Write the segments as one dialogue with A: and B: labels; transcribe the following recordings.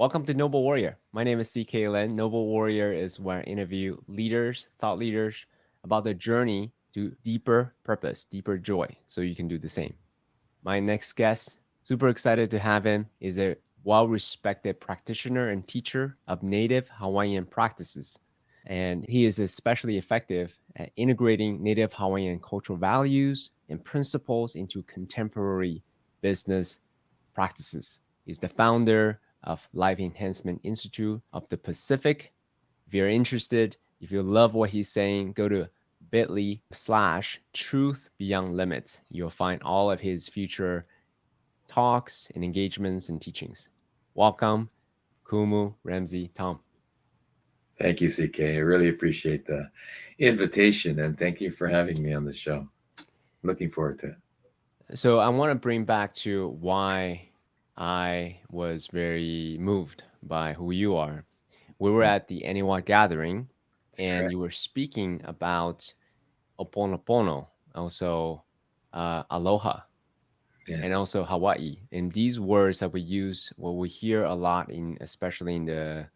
A: Welcome to Noble Warrior. My name is CK Len. Noble Warrior is where I interview leaders, thought leaders about their journey to deeper purpose, deeper joy, so you can do the same. My next guest, super excited to have him, is a well respected practitioner and teacher of Native Hawaiian practices. And he is especially effective at integrating Native Hawaiian cultural values and principles into contemporary business practices. He's the founder of Life Enhancement Institute of the Pacific. If you're interested, if you love what he's saying, go to bit.ly/truth beyond limits. You'll find all of his future talks and engagements and teachings. Welcome, Kumu Ramsay Taum.
B: Thank you, CK. I really appreciate the invitation and thank you for having me on the show. Looking forward to it.
A: So I want to bring back to why I was very moved by who you are. We were at the Aniwa gathering,
B: That's
A: and
B: correct.
A: you were speaking about Oponopono, also aloha, and
B: Yes.
A: also Hawaii. And these words that we use, well, we hear a lot in, especially in the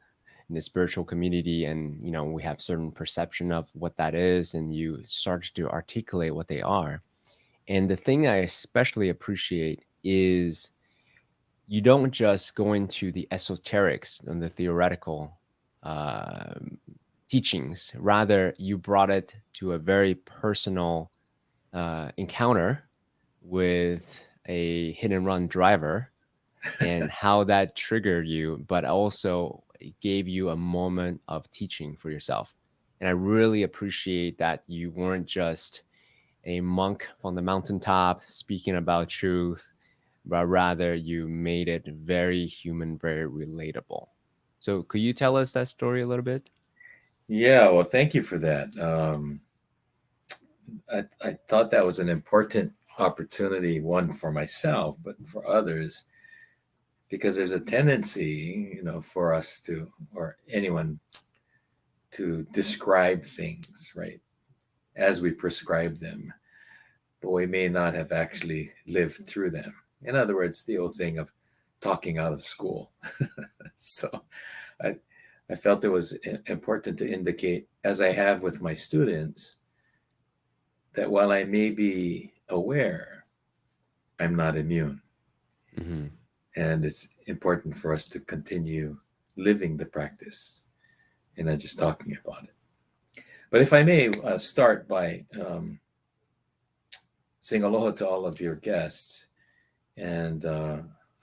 A: spiritual community, and we have certain perception of what that is, and you start to articulate what they are. And the thing I especially appreciate is you don't just go into the esoterics and the theoretical uh, teachings. Rather, you brought it to a very personal encounter with a hit and run driver and how that triggered you, but also it gave you a moment of teaching for yourself. And I really appreciate that you weren't just a monk from the mountaintop speaking about truth, but rather you made it very human, very relatable. So, could you tell us that story a little bit?
B: Yeah, well, thank you for that. I thought that was an important opportunity, one for myself, but for others, because there's a tendency, for us to, or anyone to describe things, right, as we prescribe them, but we may not have actually lived through them. In other words, the old saying of talking out of school. So I, I felt it was important to indicate, as I have with my students, that while I may be aware, I'm not immune.
A: Mm-hmm.
B: And it's important for us to continue living the practice and not just talking about it. But if I may start by saying aloha to all of your guests and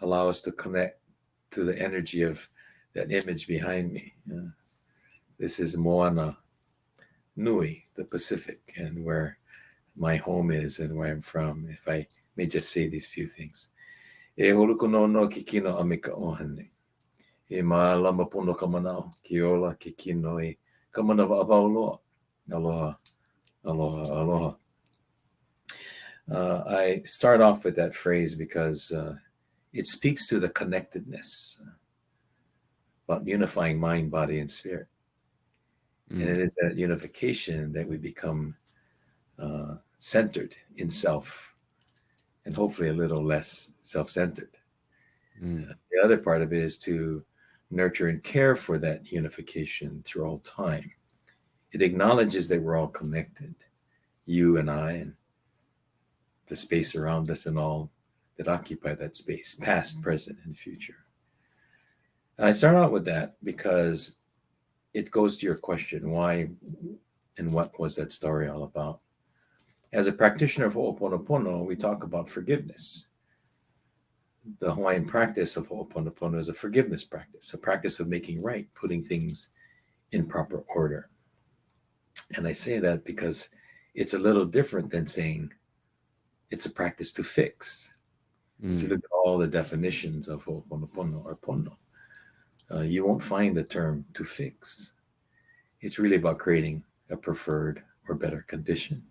B: allow us to connect to the energy of that image behind me. This is Moana Nui, the Pacific, and where my home is and where I'm from. If I may just say these few things. E holuku no ki kino a me ka ohane. E mālama pono ka manao, ki ola ki kino e ka mana wa'apauloa. Aloha, aloha, aloha. I start off with that phrase because it speaks to the connectedness, about unifying mind, body, and spirit. And
A: Mm.
B: it is that unification that we become centered in self and hopefully a little less self centered.
A: Mm.
B: The other part of it is to nurture and care for that unification through all time. It acknowledges that we're all connected, you and I, and the space around us, and all that occupy that space, past, present, and future. And I start out with that because it goes to your question, why and what was that story all about? As a practitioner of Ho'oponopono, we talk about forgiveness. The Hawaiian practice of Ho'oponopono is a forgiveness practice, a practice of making right, putting things in proper order. And I say that because it's a little different than saying it's a practice to fix. If you
A: Mm.
B: look at all the definitions of Ho'oponopono or Pono, you won't find the term to fix. It's really about creating a preferred or better condition.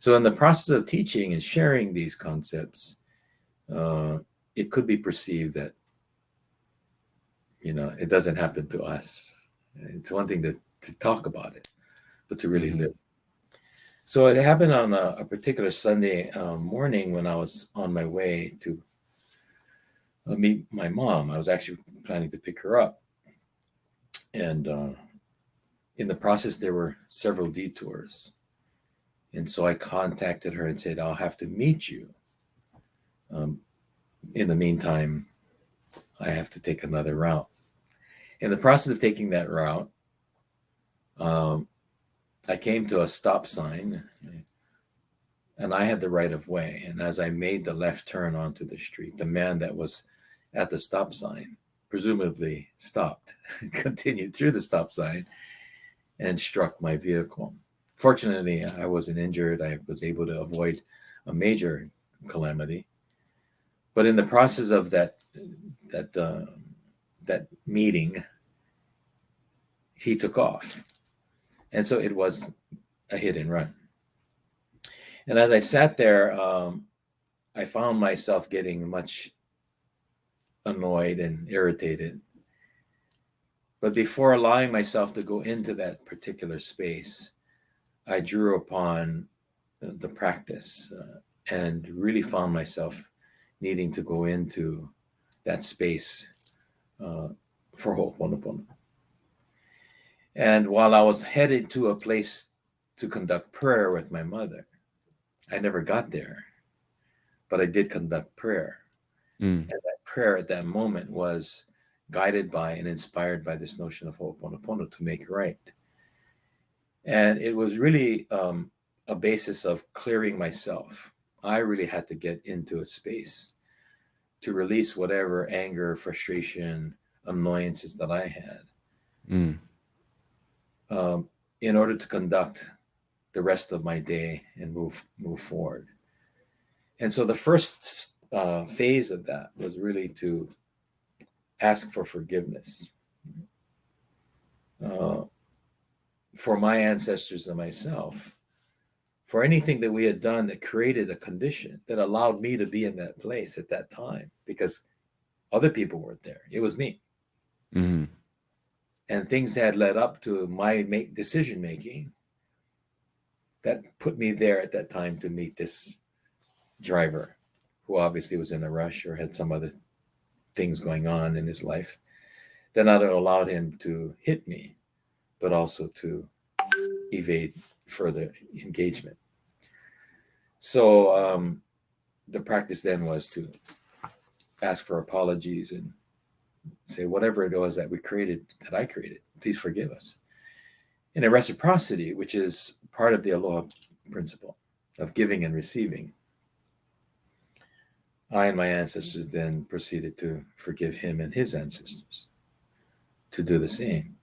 B: So, in the process of teaching and sharing these concepts, uh, it could be perceived that it doesn't happen to us. It's one thing to talk about it, but to really
A: Mm-hmm.
B: live. So it happened on a particular Sunday morning when I was on my way to meet my mom. I was actually planning to pick her up. And in the process, there were several detours. And so I contacted her and said, I'll have to meet you. In the meantime, I have to take another route. In the process of taking that route, I came to a stop sign and I had the right of way. And as I made the left turn onto the street, the man that was at the stop sign presumably stopped, continued through the stop sign, and struck my vehicle. Fortunately, I wasn't injured. I was able to avoid a major calamity. But in the process of that meeting, he took off, and so it was a hit and run. And as I sat there, I found myself getting much annoyed and irritated. But before allowing myself to go into that particular space, I drew upon the practice and really found myself needing to go into that space for Ho'oponopono. And while I was headed to a place to conduct prayer with my mother, I never got there, but I did conduct prayer.
A: Mm.
B: And that prayer at that moment was guided by and inspired by this notion of Ho'oponopono, to make right. And it was really a basis of clearing myself. I really had to get into a space to release whatever anger, frustration, annoyances that I had,
A: Mm.
B: in order to conduct the rest of my day and move forward. And so the first phase of that was really to ask for forgiveness for my ancestors and myself, for anything that we had done that created a condition that allowed me to be in that place at that time, because other people weren't there. It was me.
A: Mm.
B: And things had led up to my decision making that put me there at that time to meet this driver, who obviously was in a rush or had some other things going on in his life that not only allowed him to hit me, but also to evade further engagement. So the practice then was to ask for apologies and say, whatever it was that we created, that I created, please forgive us. In a reciprocity, which is part of the aloha principle of giving and receiving, I and my ancestors then proceeded to forgive him and his ancestors to do the same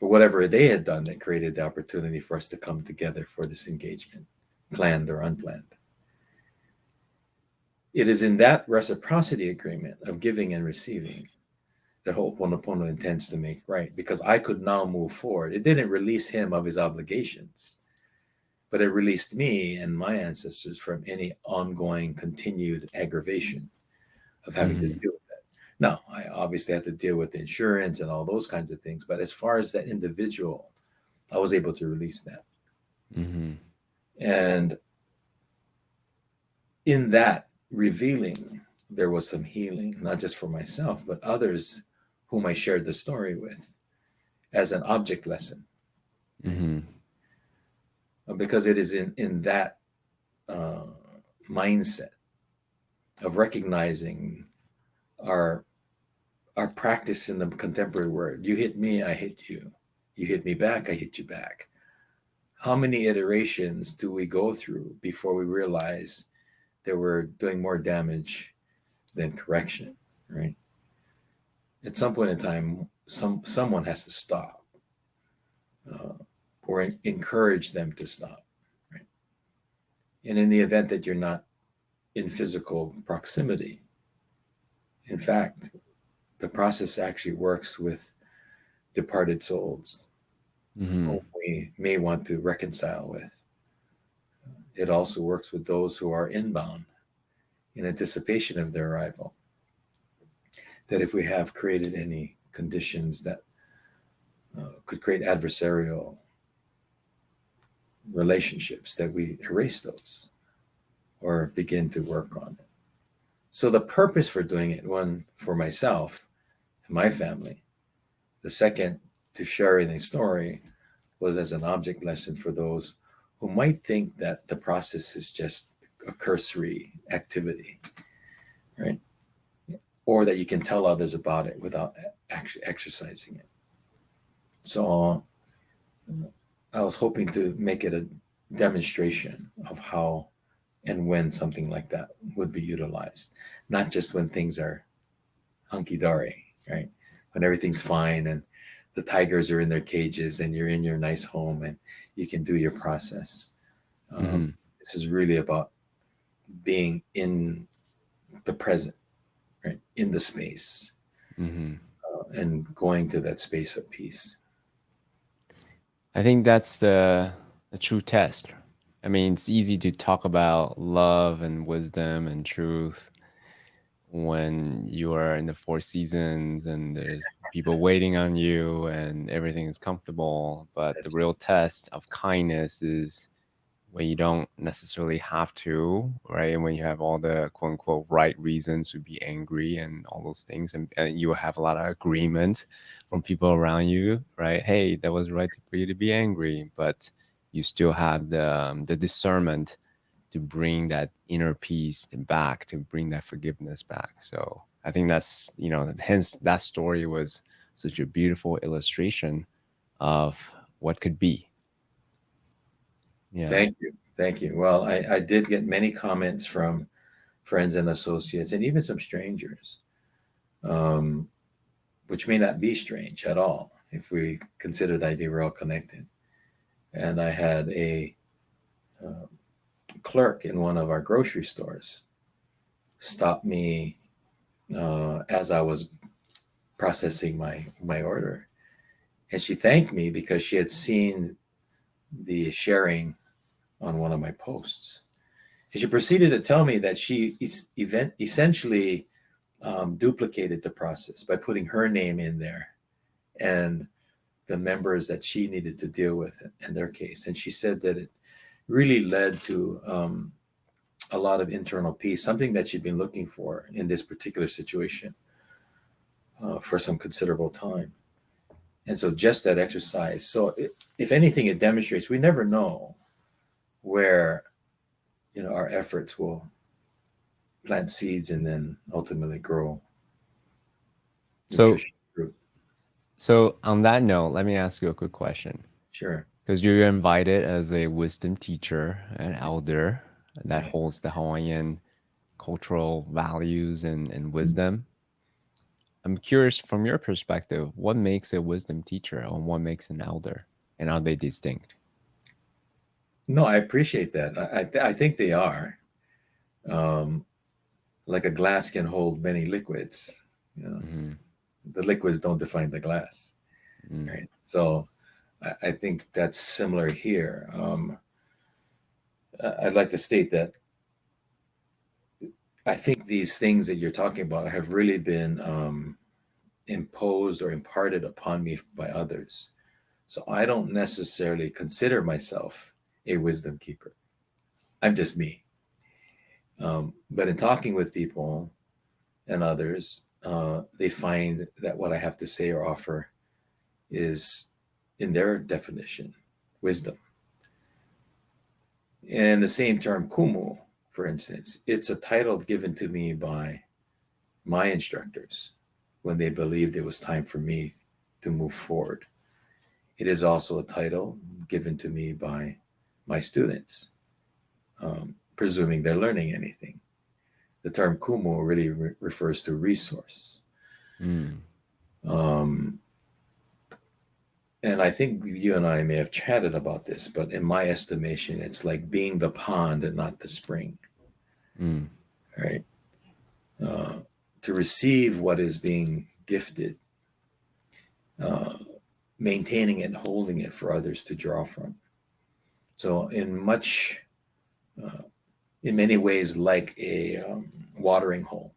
B: for whatever they had done that created the opportunity for us to come together for this engagement, planned or unplanned. It is in that reciprocity agreement of giving and receiving that Ho'oponopono intends to make right, because I could now move forward. It didn't release him of his obligations, but it released me and my ancestors from any ongoing, continued aggravation of having to
A: Mm.
B: deal with that. Now, I obviously had to deal with insurance and all those kinds of things, but as far as that individual, I was able to release that.
A: Mm-hmm.
B: And in that revealing, there was some healing, not just for myself, but others whom I shared the story with, as an object lesson.
A: Mm-hmm.
B: Because it is in that mindset of recognizing our practice in the contemporary word. You hit me, I hit you. You hit me back, I hit you back. How many iterations do we go through before we realize that we're doing more damage than correction, right? At some point in time, someone has to stop, or encourage them to stop, right? And in the event that you're not in physical proximity, in fact, the process actually works with departed souls
A: Mm-hmm.
B: whom we may want to reconcile with. It also works with those who are inbound in anticipation of their arrival. That if we have created any conditions that could create adversarial relationships, that we erase those or begin to work on it. So the purpose for doing it, one for myself and my family, the second to sharing the story, was as an object lesson for those who might think that the process is just a cursory activity, right? Or that you can tell others about it without actually exercising it. So I was hoping to make it a demonstration of how and when something like that would be utilized, not just when things are hunky-dory, right? When everything's fine and the tigers are in their cages and you're in your nice home and you can do your process.
A: Mm-hmm.
B: This is really about being in the present, right? In the space,
A: Mm-hmm.
B: and going to that space of peace.
A: I think that's the true test. I mean, it's easy to talk about love and wisdom and truth when you are in the four seasons and there's people waiting on you and everything is comfortable. But the
B: That's
A: real test of kindness is when you don't necessarily have to, right? And when you have all the quote unquote right reasons to be angry and all those things, and you have a lot of agreement from people around you, right? Hey, that was right for you to be angry, but you still have the discernment to bring that inner peace back, to bring that forgiveness back. So I think that's, hence that story was such a beautiful illustration of what could be. Yeah.
B: Thank you. Thank you. Well, I did get many comments from friends and associates and even some strangers, um, which may not be strange at all if we consider the idea we're all connected. And I had a uh, clerk in one of our grocery stores stop me as I was processing my order, and she thanked me because she had seen the sharing on one of my posts. And she proceeded to tell me that she essentially duplicated the process by putting her name in there and the members that she needed to deal with in their case. And she said that it really led to a lot of internal peace, something that she'd been looking for in this particular situation for some considerable time. And so just that exercise. So if anything, it demonstrates we never know where our efforts will plant seeds and then ultimately grow
A: So
B: nutrition fruit.
A: So on that note, let me ask you a quick question.
B: Sure.
A: Because you're invited as a wisdom teacher, an elder that
B: Right.
A: holds the Hawaiian cultural values and wisdom. I'm curious from your perspective, what makes a wisdom teacher and what makes an elder? And are they distinct?
B: No, I appreciate that. I think they are. Um, like a glass can hold many liquids. You know,
A: Mm-hmm.
B: the liquids don't define the glass,
A: Mm.
B: right? So I think that's similar here. I'd like to state that I think these things that you're talking about have really been imposed or imparted upon me by others. So I don't necessarily consider myself a wisdom keeper. I'm just me. But in talking with people and others, they find that what I have to say or offer is, in their definition, wisdom. And the same term, kumu, for instance, it's a title given to me by my instructors when they believed it was time for me to move forward. It is also a title given to me by my students, presuming they're learning anything. The term kumu really refers to resource.
A: Mm.
B: Um, and I think you and I may have chatted about this, but in my estimation, it's like being the pond and not the spring,
A: Mm.
B: right? Uh, to receive what is being gifted, uh, maintaining it, holding it for others to draw from. So, uh, in many ways, like a watering hole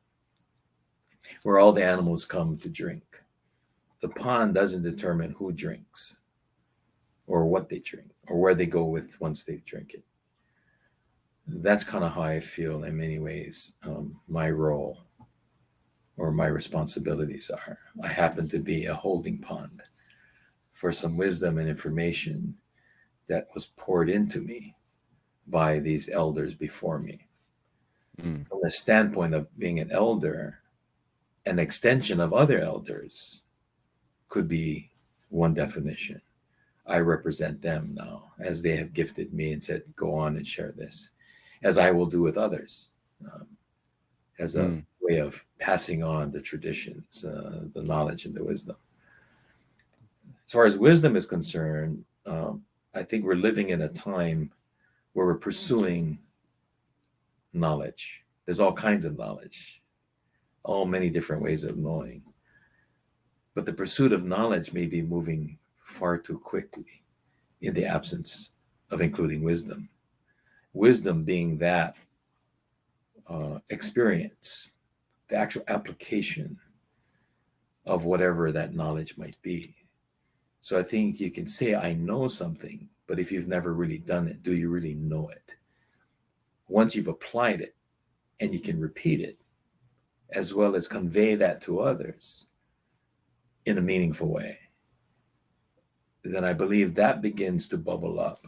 B: where all the animals come to drink. The pond doesn't determine who drinks or what they drink or where they go with once they drink it. That's kind of how I feel in many ways. My role or my responsibilities are. I happen to be a holding pond for some wisdom and information that was poured into me by these elders before me.
A: Mm,
B: From the standpoint of being an elder, an extension of other elders could be one definition. I represent them now as they have gifted me and said, go on and share this, as I will do with others, um, as a
A: mm,
B: way of passing on the traditions, the knowledge, and the wisdom. As far as wisdom is concerned, I think we're living in a time where we're pursuing knowledge. There's all kinds of knowledge, all many different ways of knowing. But the pursuit of knowledge may be moving far too quickly in the absence of including wisdom. Wisdom being that experience, the actual application of whatever that knowledge might be. So I think you can say, I know something, but if you've never really done it, do you really know it? Once you've applied it and you can repeat it, as well as convey that to others in a meaningful way, then I believe that begins to bubble up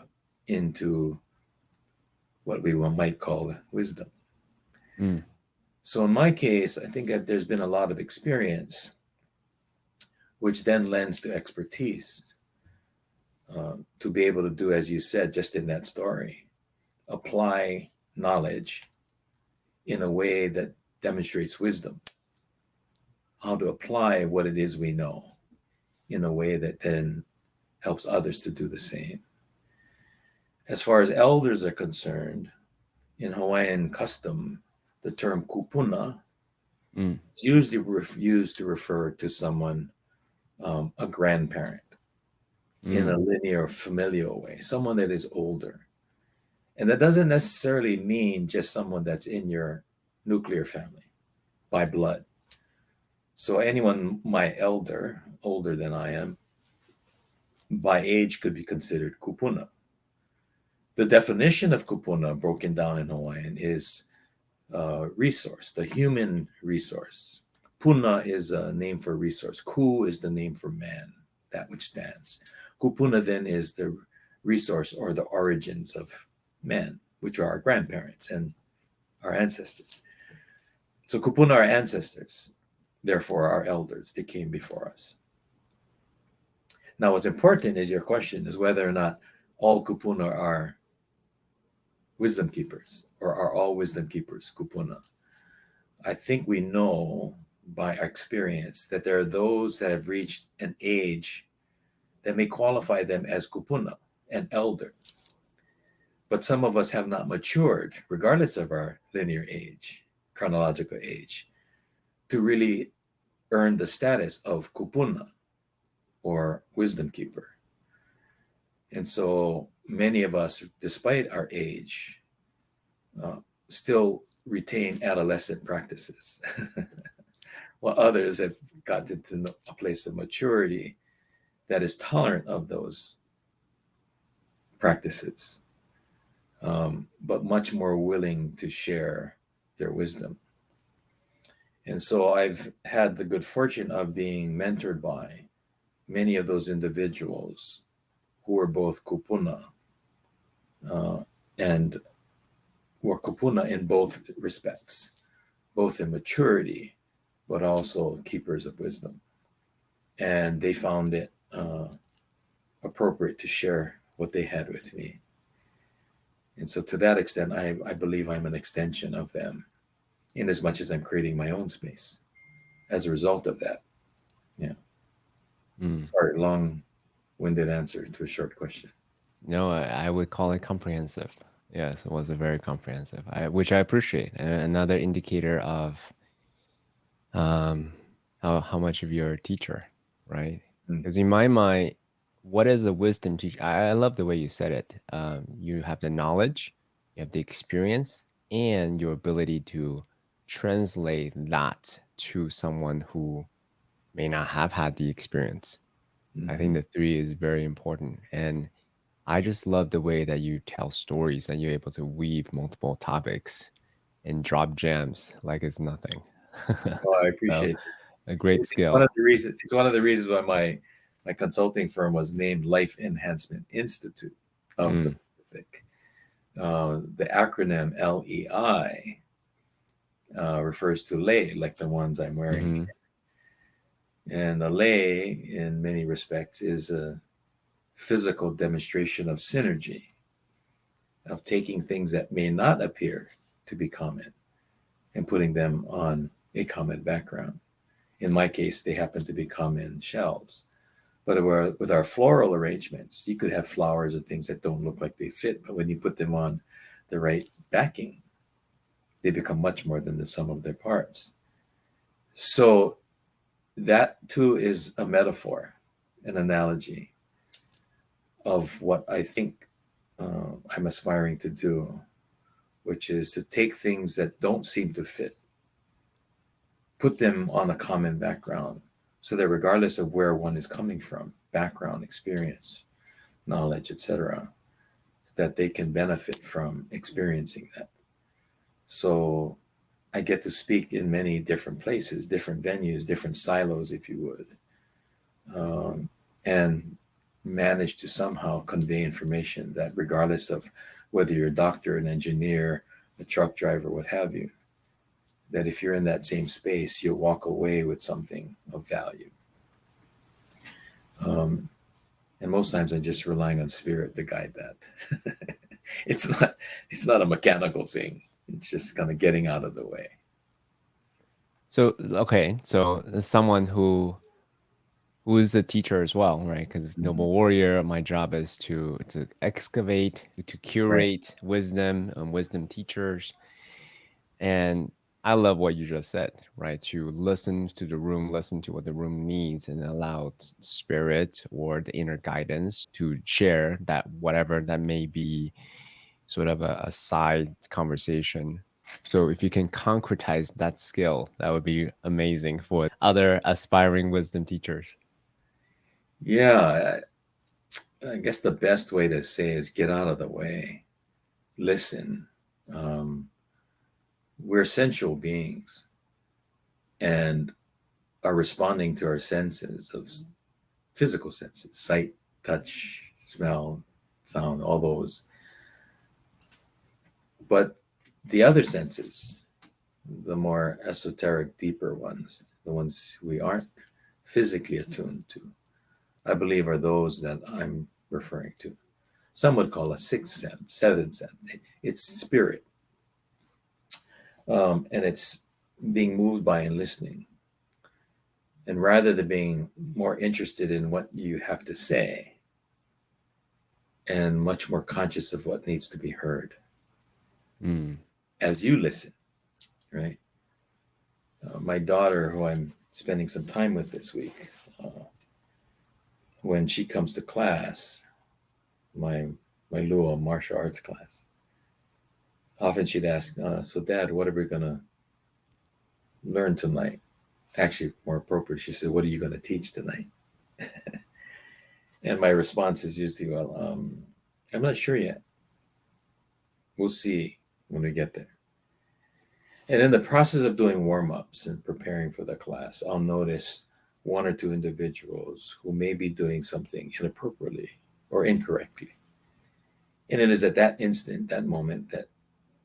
B: into what we might call wisdom.
A: mm,
B: So in my case, I think that there's been a lot of experience, which then lends to expertise, to be able to do, as you said, just in that story, apply knowledge in a way that demonstrates wisdom, how to apply what it is we know in a way that then helps others to do the same. As far as elders are concerned, in Hawaiian custom, the term kūpuna
A: mm,
B: is usually used to refer to someone, a grandparent, in a
A: mm,
B: linear familial way, someone that is older. And that doesn't necessarily mean just someone that's in your nuclear family by blood. So anyone my elder, older than I am, by age could be considered kupuna. The definition of kupuna broken down in Hawaiian is resource, the human resource. Puna is a name for resource. Ku is the name for man, that which stands. Kupuna then is the resource or the origins of man, which are our grandparents and our ancestors. So kupuna are ancestors, therefore our elders. They came before us. Now, what's important is your question is whether or not all kupuna are wisdom keepers or are all wisdom keepers kupuna. I think we know by our experience that there are those that have reached an age that may qualify them as kupuna, an elder. But some of us have not matured, regardless of our linear age, chronological age, to really earn the status of kupuna or wisdom keeper. And so many of us, despite our age, uh, still retain adolescent practices, while others have gotten to a place of maturity that is tolerant of those practices, but much more willing to share their wisdom. And so I've had the good fortune of being mentored by many of those individuals who are both kupuna, uh, and were kupuna in both respects, both in maturity, but also keepers of wisdom. And they found it appropriate to share what they had with me. And so, to that extent, I believe I'm an extension of them in as much as I'm creating my own space as a result of that. Yeah.
A: mm.
B: Sorry, long winded answer to a short question.
A: No, I would call it comprehensive. Yes, it was a very comprehensive, which I appreciate. And another indicator of um, how much of you're a teacher, right?
B: Mm.
A: Because in my mind, what is a wisdom teacher? I love the way you said it. You have the knowledge, you have the experience, and your ability to translate that to someone who may not have had the experience. I think
B: Mhm.
A: the three is very important. And I just love the way that you tell stories and you're able to weave multiple topics and drop gems like it's nothing.
B: Well, I
A: So
B: appreciate it.
A: a great
B: It's one of
A: skill.
B: the reasons. It's one of the reasons why my consulting firm was named Life Enhancement Institute of the
A: Mm,
B: Pacific. The acronym LEI refers to lei, like the ones I'm wearing.
A: hmm
B: And a lei, in many respects, is a physical demonstration of synergy, of taking things that may not appear to be common and putting them on a common background. In my case, they happen to be common shells. But with our floral arrangements, you could have flowers or things that don't look like they fit, but when you put them on the right backing, they become much more than the sum of their parts. So that too is a metaphor, an analogy of what I think I'm aspiring to do, which is to take things that don't seem to fit, put them on a common background, so that regardless of where one is coming from, background, experience, knowledge, etc., that they can benefit from experiencing that. So I get to speak in many different places, different venues, different silos, if you would, and manage to somehow convey information that, regardless of whether you're a doctor, an engineer, a truck driver, what have you, that if you're in that same space, you'll walk away with something of value. Um, and most times I'm just relying on spirit to guide that. it's not it's not a mechanical thing. It's just kind of getting out of the way.
A: So okay, so as someone who is a teacher as well, right? Because
B: Mhm.
A: noble warrior, my job is to excavate, to
B: Right.
A: curate wisdom and wisdom teachers. And I love what you just said, right? To listen to the room, listen to what the room needs, and allow spirit or the inner guidance to share that whatever that may be sort of a side conversation. So if you can concretize that skill, that would be amazing for other aspiring wisdom teachers.
B: Yeah, I guess the best way to say is get out of the way, listen. Um, we're sensual beings and are responding to our senses of physical senses, sight, touch, smell, sound, all those. But the other senses, the more esoteric, deeper ones, the ones we aren't physically attuned to, I believe are those that I'm referring to. Some would call a sixth sense, seventh sense. It's spirit. And it's being moved by and listening. And rather than being more interested in what you have to say and much more conscious of what needs to be heard
A: Mm,
B: as you listen, right? My daughter, who I'm spending some time with this week, when she comes to class, my Lua martial arts class, often she'd ask, "So, Dad, what are we gonna learn tonight?" Actually, more appropriate, she said, "What are you gonna teach tonight?" And my response is usually, "Well, I'm not sure yet. We'll see when we get there." And in the process of doing warm ups and preparing for the class, I'll notice one or two individuals who may be doing something inappropriately or incorrectly. And it is at that instant, that moment, that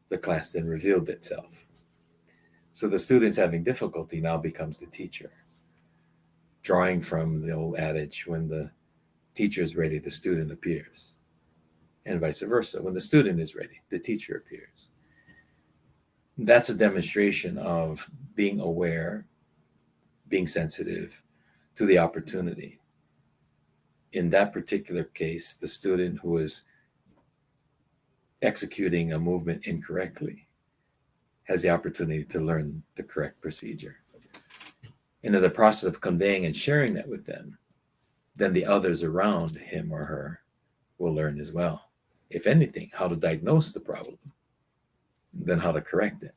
B: the class then revealed itself. So the students having difficulty now becomes the teacher, drawing from the old adage, when the teacher is ready, the student appears, and vice versa. When the student is ready, the teacher appears. That's a demonstration of being aware, being sensitive to the opportunity. In that particular case, the student who is executing a movement incorrectly has the opportunity to learn the correct procedure. And in the process of conveying and sharing that with them, then the others around him or her will learn as well. If anything, how to diagnose the problem, then how to correct it.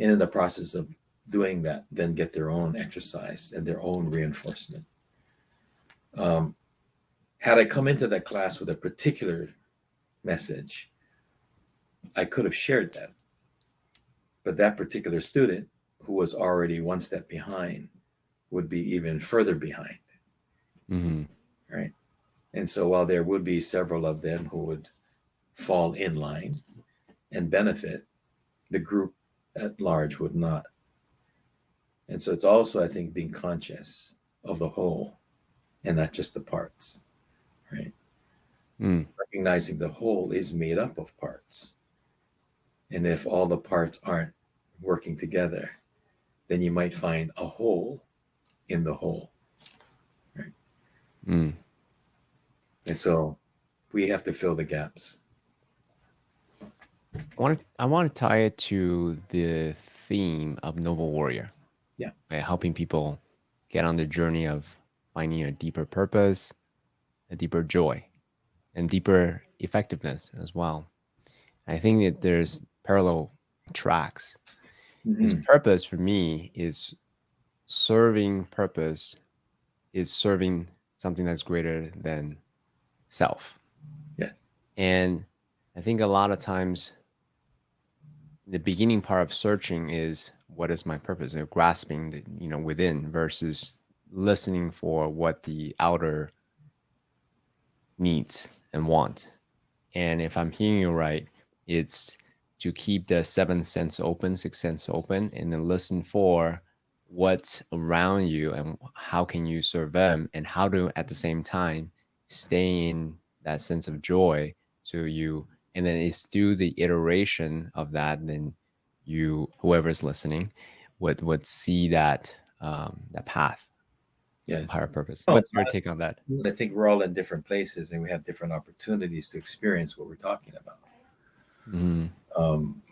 B: And in the process of doing that, then get their own exercise and their own reinforcement. Um, Had I come into that class with a particular message, I could have shared that. But that particular student who was already one step behind would be even further behind,
A: Mm-hmm.
B: right? And so while there would be several of them who would fall in line and benefit, the group at large would not. And so it's also, I think, being conscious of the whole and not just the parts, right?
A: Mm.
B: Recognizing the whole is made up of parts. And if all the parts aren't working together, then you might find a hole in the whole, right?
A: Mm.
B: And so we have to fill the gaps.
A: I want to tie it to the theme of Noble Warrior,
B: Yeah.
A: by helping people get on the journey of finding a deeper purpose, a deeper joy, and deeper effectiveness as well. I think that there's parallel tracks. Because
B: Mm-hmm.
A: purpose for me is purpose is serving something that's greater than self.
B: Yes.
A: And I think a lot of times the beginning part of searching is what is my purpose, grasping the within versus listening for what the outer needs and want. And if I'm hearing you right, it's to keep the seventh sense open, sixth sense open, and then listen for what's around you and how can you serve them, and how to at the same time stay in that sense of joy. So you, and then it's through the iteration of that, then you, whoever's listening, would see that that path of higher
B: Yes.
A: purpose.
B: Oh,
A: What's your take on that?
B: I think we're all in different places and we have different opportunities to experience what we're talking about.
A: Mm,
B: Um,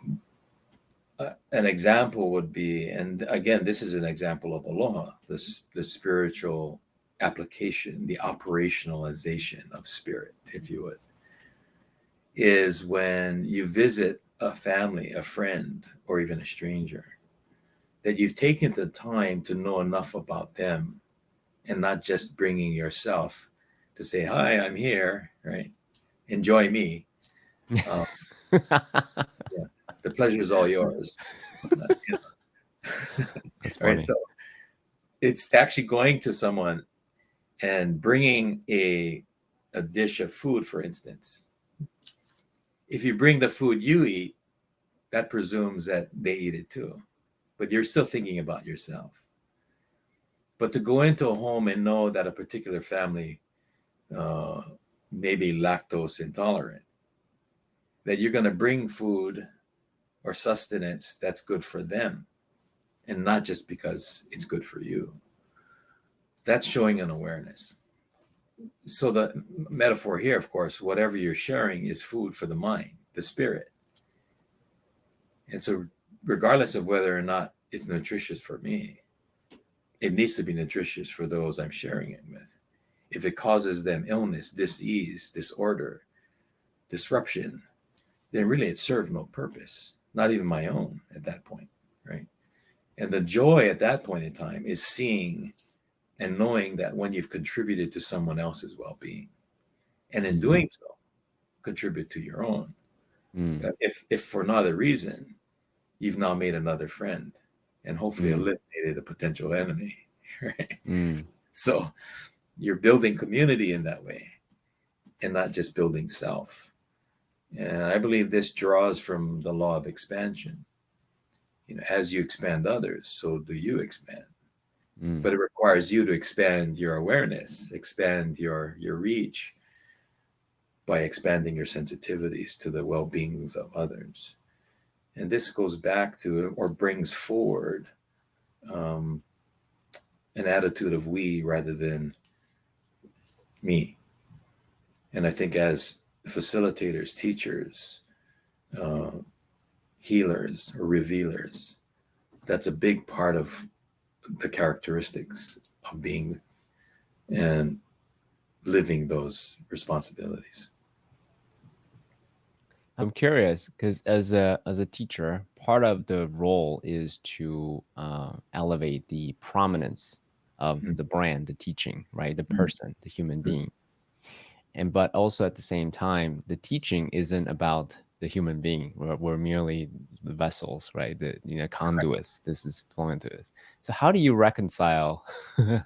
B: an example would be, and again, this is an example of aloha, the spiritual application, the operationalization of spirit, if you would, is when you visit a family, a friend, or even a stranger, that you've taken the time to know enough about them and not just bringing yourself to say, hi, I'm here, right? Enjoy me. Um, yeah, the pleasure is all yours.
A: that's
B: Right.
A: funny.
B: So it's actually going to someone and bringing a dish of food, for instance. If you bring the food you eat, that presumes that they eat it too, but you're still thinking about yourself. But to go into a home and know that a particular family uh, may be lactose intolerant, that you're going to bring food or sustenance that's good for them and not just because it's good for you. That's showing an awareness. So the metaphor here, of course, whatever you're sharing is food for the mind, the spirit. And so regardless of whether or not it's nutritious for me, it needs to be nutritious for those I'm sharing it with. If it causes them illness, disease, disorder, disruption, then really it served no purpose, not even my own at that point, right? And the joy at that point in time is seeing and knowing that when you've contributed to someone else's well-being, and in
A: Mhm.
B: doing so, contribute to your own.
A: Mm,
B: If for no other reason, you've now made another friend and hopefully
A: mm,
B: eliminated a potential enemy, right?
A: mm,
B: So you're building community in that way and not just building self. And I believe this draws from the law of expansion. As you expand others, so do you expand.
A: mm,
B: But it requires you to expand your awareness, expand your reach by expanding your sensitivities to the well-beings of others. And this goes back to or brings forward um, an attitude of we rather than me. And I think as facilitators, teachers, uh, healers, or revealers, that's a big part of the characteristics of being and living those responsibilities.
A: I'm curious because as a teacher, part of the role is to elevate the prominence of
B: Mhm.
A: the brand, the teaching, right? The person, the human being. And but also at the same time, the teaching isn't about the human being. We're merely the vessels, right? The conduits. This is flowing to us. So how do you reconcile the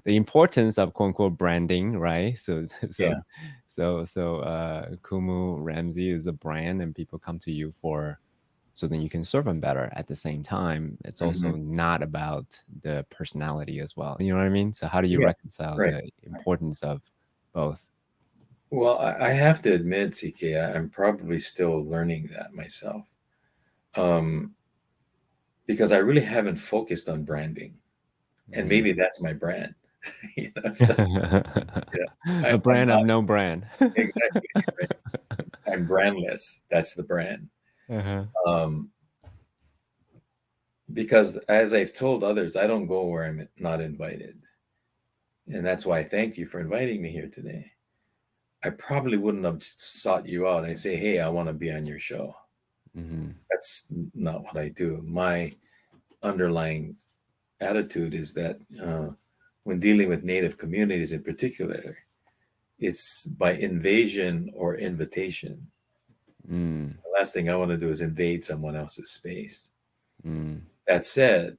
A: importance of quote unquote branding, right? So
B: Yeah.
A: Kumu Ramsay is a brand, and people come to you for so then you can serve them better. At the same time, it's
B: Hmm.
A: also not about the personality as well. You know what I mean? So how do you
B: Yeah.
A: reconcile
B: Right.
A: the importance of both?
B: Well, I have to admit, CK, I'm probably still learning that myself, um, because I really haven't focused on branding, and maybe
A: Mm.
B: that's my brand. So, yeah,
A: A
B: I'm
A: brand of
B: not
A: no brand.
B: exactly right. I'm brandless. That's the brand.
A: Uh-huh.
B: Um, because as I've told others, I don't go where I'm not invited, and that's why I thank you for inviting me here today. I probably wouldn't have sought you out and say, "Hey, I want to be on your show."
A: Hmm.
B: That's not what I do. My underlying attitude is that when dealing with Native communities in particular, it's by invasion or invitation.
A: Mm.
B: The last thing I want to do is invade someone else's space.
A: Mm.
B: That said,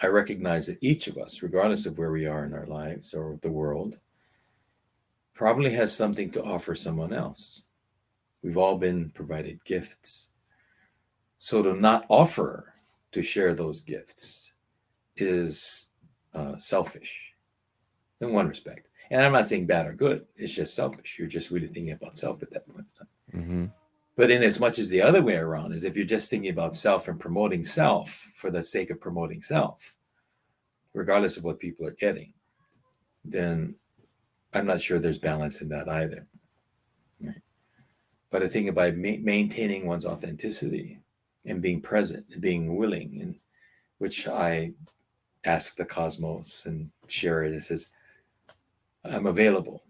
B: I recognize that each of us, regardless of where we are in our lives or the world, probably has something to offer someone else. We've all been provided gifts. So to not offer to share those gifts is selfish in one respect. And I'm not saying bad or good. It's just selfish. You're just really thinking about self at that point in time.
A: Hmm.
B: But in as much as the other way around is if you're just thinking about self and promoting self for the sake of promoting self, regardless of what people are getting, then I'm not sure there's balance in that either. Right? But I think about maintaining one's authenticity and being present and being willing, and which I ask the cosmos and share it. It says, I'm available,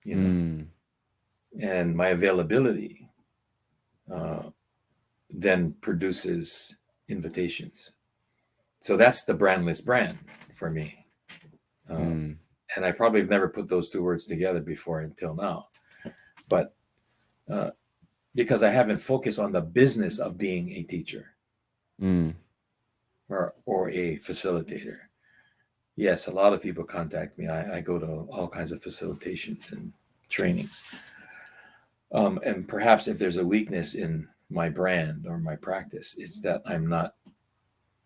B: you know,
A: Mm.
B: and my availability uh, then produces invitations. So that's the brandless brand for me. Uh,
A: Mm.
B: and I probably have never put those two words together before until now. But uh, because I haven't focused on the business of being a teacher
A: Mm.
B: or a facilitator. Yes, a lot of people contact me. I go to all kinds of facilitations and trainings. And perhaps if there's a weakness in my brand or my practice, it's that I'm not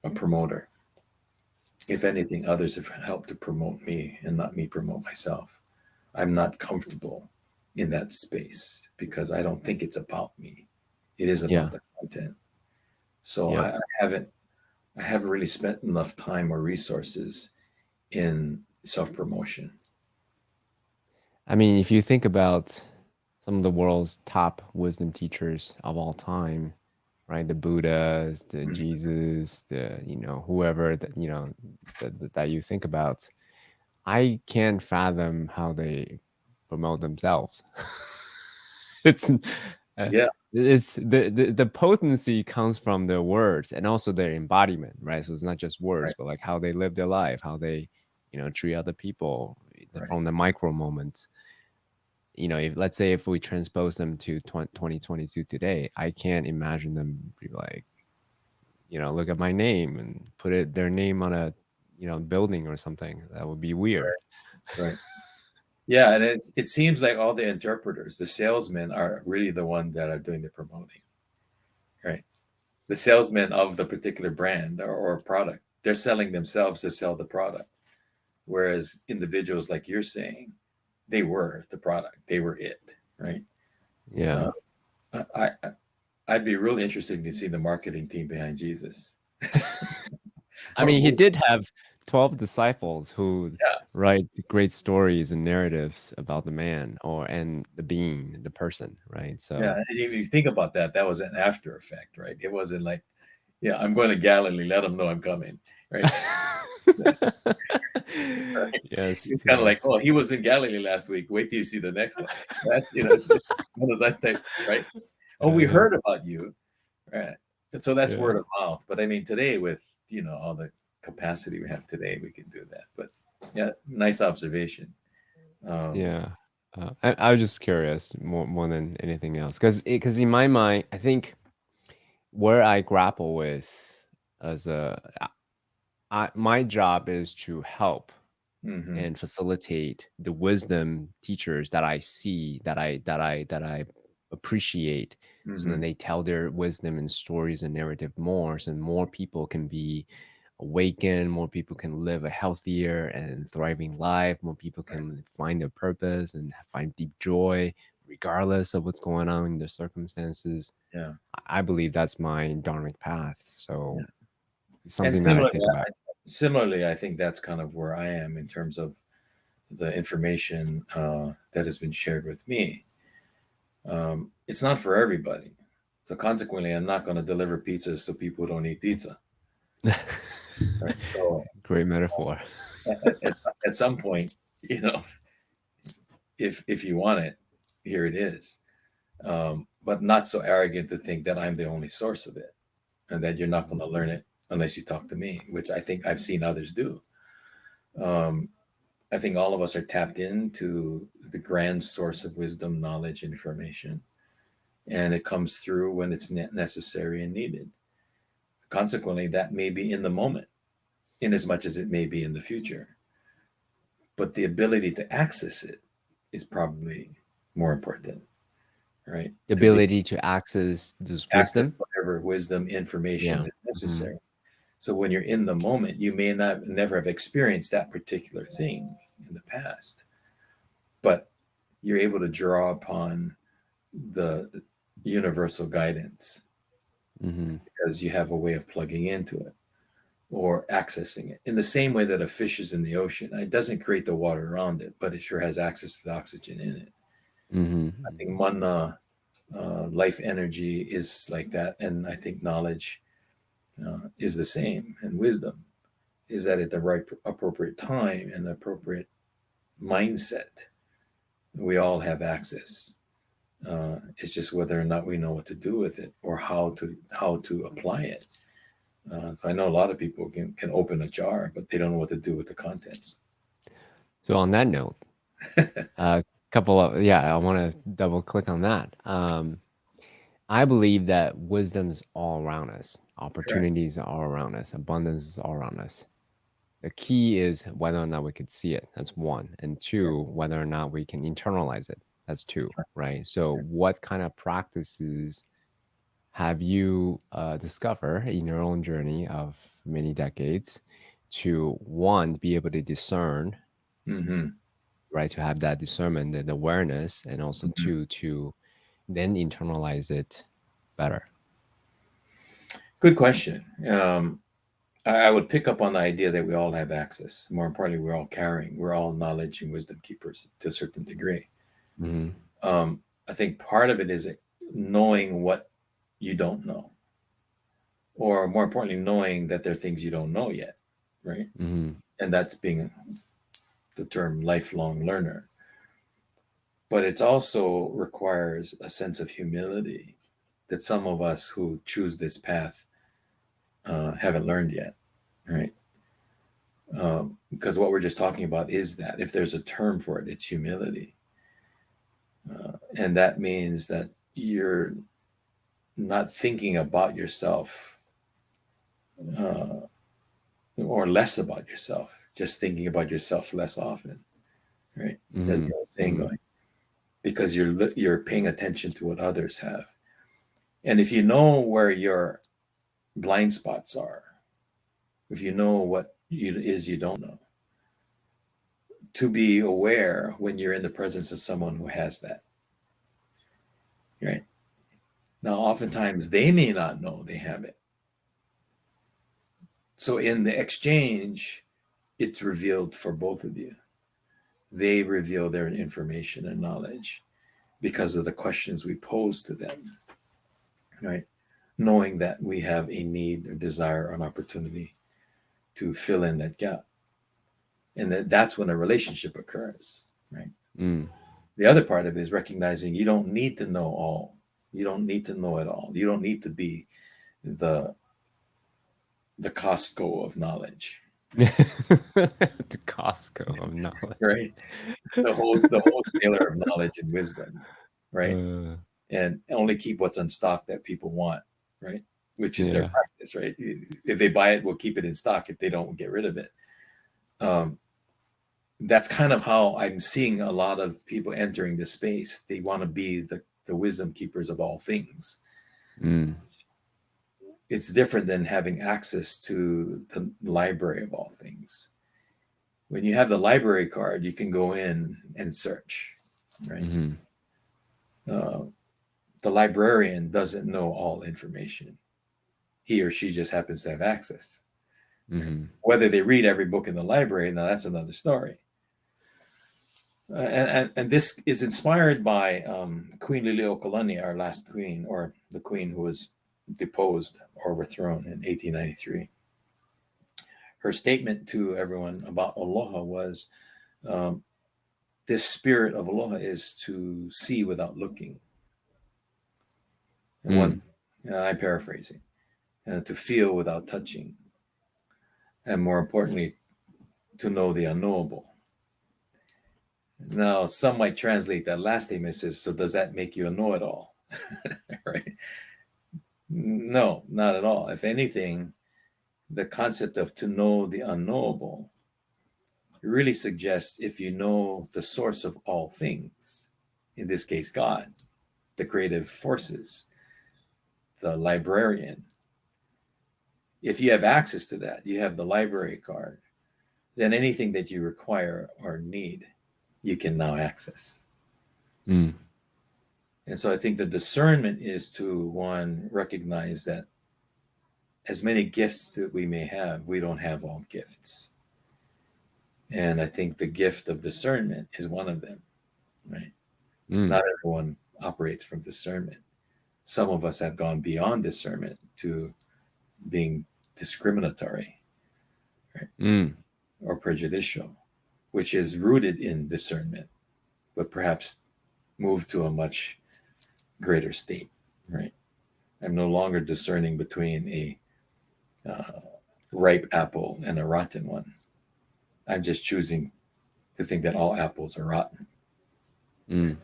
B: a promoter. If anything, others have helped to promote me and not me promote myself. I'm not comfortable in that space because I don't think it's about me. It is about
A: Yeah.
B: the content. So
A: Yep.
B: I haven't really spent enough time or resources in self promotion.
A: I mean, if you think about some of the world's top wisdom teachers of all time, right? The Buddhas, the
B: Mhm.
A: Jesus, the whoever that that you think about, I can't fathom how they promote themselves. It's uh,
B: Yeah,
A: it's the potency comes from their words and also their embodiment, right? So it's not just words,
B: right,
A: but like how they live their life, how they treat other people
B: right,
A: from the micro moments. If let's say if we transpose them to 2022 today, I can't imagine them be like, look at my name and put their name on a building or something. That would be weird.
B: right. Yeah, and it seems like all the interpreters, the salesmen, are really the one that are doing the promoting, right? The salesmen of the particular brand or product, they're selling themselves to sell the product. Whereas individuals, like you're saying, they were the product, they were it, right? Uh,
A: Yeah.
B: I'd be really interested to see the marketing team behind Jesus.
A: I
B: Or
A: mean, he
B: who,
A: did have 12 disciples who
B: yeah,
A: write great stories and narratives about the man and the being, the person, right?
B: yeah.
A: So
B: And if you think about that, that was an after effect, right? It wasn't like, yeah, I'm going to Galilee, let them know I'm coming, right? Right?
A: Yes,
B: It's kind of like,
A: yes.
B: oh, he was in Galilee last week. Wait till you see the next one. That's it's one of that type, right? Oh, we
A: Uh,
B: heard about you, right? And so that's
A: yeah.
B: word of mouth. But I mean, today with all the capacity we have today, we can do that. But yeah, nice observation. Um,
A: Yeah. I was just curious more than anything else, because in my mind, I think where I grapple with as my job is to help
B: Mm-hmm.
A: and facilitate the wisdom teachers that I see, that I appreciate, so then
B: Mm-hmm.
A: they tell their wisdom and stories and narrative more, so more people can be awakened, more people can live a healthier and thriving life, more people
B: Right.
A: can find their purpose and find deep joy regardless of what's going on in their circumstances.
B: Yeah.
A: I believe that's my dharmic path,
B: Yeah.
A: so it's
B: And
A: something that I think about.
B: similarly, I think that's kind of where I am in terms of the information that has been shared with me. It's not for everybody. So consequently, I'm not going to deliver pizzas to people who don't eat pizza. Right. So
A: Great metaphor.
B: at some point, if you want it, here it is. But not so arrogant to think that I'm the only source of it and that you're not going to learn it unless you talk to me, which I think I've seen others do. Um, I think all of us are tapped into the grand source of wisdom, knowledge, and information, and it comes through when it's necessary and needed. Consequently, that may be in the moment, in as much as it may be in the future. But the ability to access it is probably more important, right?
A: The
B: To be
A: ability to access this
B: access
A: wisdom.
B: whatever wisdom information
A: Yeah.
B: is
A: Mhm.
B: necessary. So when you're in the moment, you may not never have experienced that particular thing in the past, but you're able to draw upon the universal guidance
A: Mhm.
B: because you have a way of plugging into it or accessing it in the same way that a fish is in the ocean. It doesn't create the water around it, but it sure has access to the oxygen in it.
A: Mhm.
B: I think
A: Mhm.
B: mana, life energy, is like that, and I think knowledge is the same, and wisdom is that at the right appropriate time and appropriate mindset, we all have access. It's just whether or not we know what to do with it or how to apply it. So I know a lot of people can open a jar, but they don't know what to do with the contents.
A: So on that note, a couple of yeah, I want to double click on that. I believe that wisdom is all around us.
B: Correct.
A: Opportunities are all around us. Abundance is all around us. The key is whether or not we could see it. That's one. And two,
B: Yes.
A: whether or not we can internalize it. That's two, right? So, what kind of practices have you discovered in your own journey of many decades to one, be able to discern,
B: Mm-hmm.
A: right? To have that discernment and awareness, and also
B: Mm-hmm.
A: two, to then internalize it better.
B: Good question. I would pick up on the idea that we all have access. More importantly, we're all carrying. We're all knowledge and wisdom keepers to a certain degree.
A: Hmm.
B: I think part of it is knowing what you don't know, or more importantly, knowing that there are things you don't know yet, right?
A: Hmm.
B: And that's being the term lifelong learner. But it also requires a sense of humility that some of us who choose this path haven't learned yet, right? Because what we're just talking about is that if there's a term for it, it's humility. And that means that you're not thinking about yourself uh, or less about yourself, just thinking about yourself less often, right? There's
A: Hmm.
B: no saying
A: Hmm.
B: going because you're paying attention to what others have, and if you know where your blind spots are, if you know what you don't know, to be aware when you're in the presence of someone who has that, right? Now, oftentimes they may not know they have it. So in the exchange, it's revealed for both of you. They reveal their information and knowledge because of the questions we pose to them, right? Knowing that we have a need, a desire, an opportunity to fill in that gap. And that's when a relationship occurs, right?
A: Mm.
B: The other part of it is recognizing you don't need to know all. You don't need to know it all. You don't need to be the the Costco of knowledge.
A: The Costco of knowledge.
B: right? The wholesaler of knowledge and wisdom, right?
A: Uh,
B: And only keep what's on stock that people want, right? Which is their
A: yeah.
B: practice, right? If they buy it, we'll keep it in stock. If they don't, we'll get rid of it. That's kind of how I'm seeing a lot of people entering this space. They want to be the wisdom keepers of all things.
A: Mm.
B: It's different than having access to the library of all things. When you have the library card, you can go in and search, right?
A: Mm-hmm.
B: Uh, the librarian doesn't know all information. He or she just happens to have access. Right?
A: Mm-hmm.
B: Whether they read every book in the library, now that's another story. And this is inspired by Queen Liliuokalani, our last queen, or the queen who was deposed or overthrown in 1893. Her statement to everyone about aloha was, um, this spirit of aloha is to see without looking. And one,
A: Mm.
B: I'm paraphrasing, to feel without touching, and more importantly, to know the unknowable. Now, some might translate that last statement as, so does that make you a know-it-all? Right? No, not at all. If anything, the concept of to know the unknowable really suggests if you know the source of all things, in this case, God, the creative forces, the librarian, if you have access to that, you have the library card, then anything that you require or need, you can now access.
A: Mm.
B: And so I think the discernment is to, one, recognize that as many gifts that we may have, we don't have all gifts. And I think the gift of discernment is one of them, right?
A: Mm.
B: Not everyone operates from discernment. Some of us have gone beyond discernment to being discriminatory, right?
A: Mm.
B: Or prejudicial, which is rooted in discernment, but perhaps moved to a much greater state, right? I'm no longer discerning between a ripe apple and a rotten one. I'm just choosing to think that all apples are rotten.
A: Mm.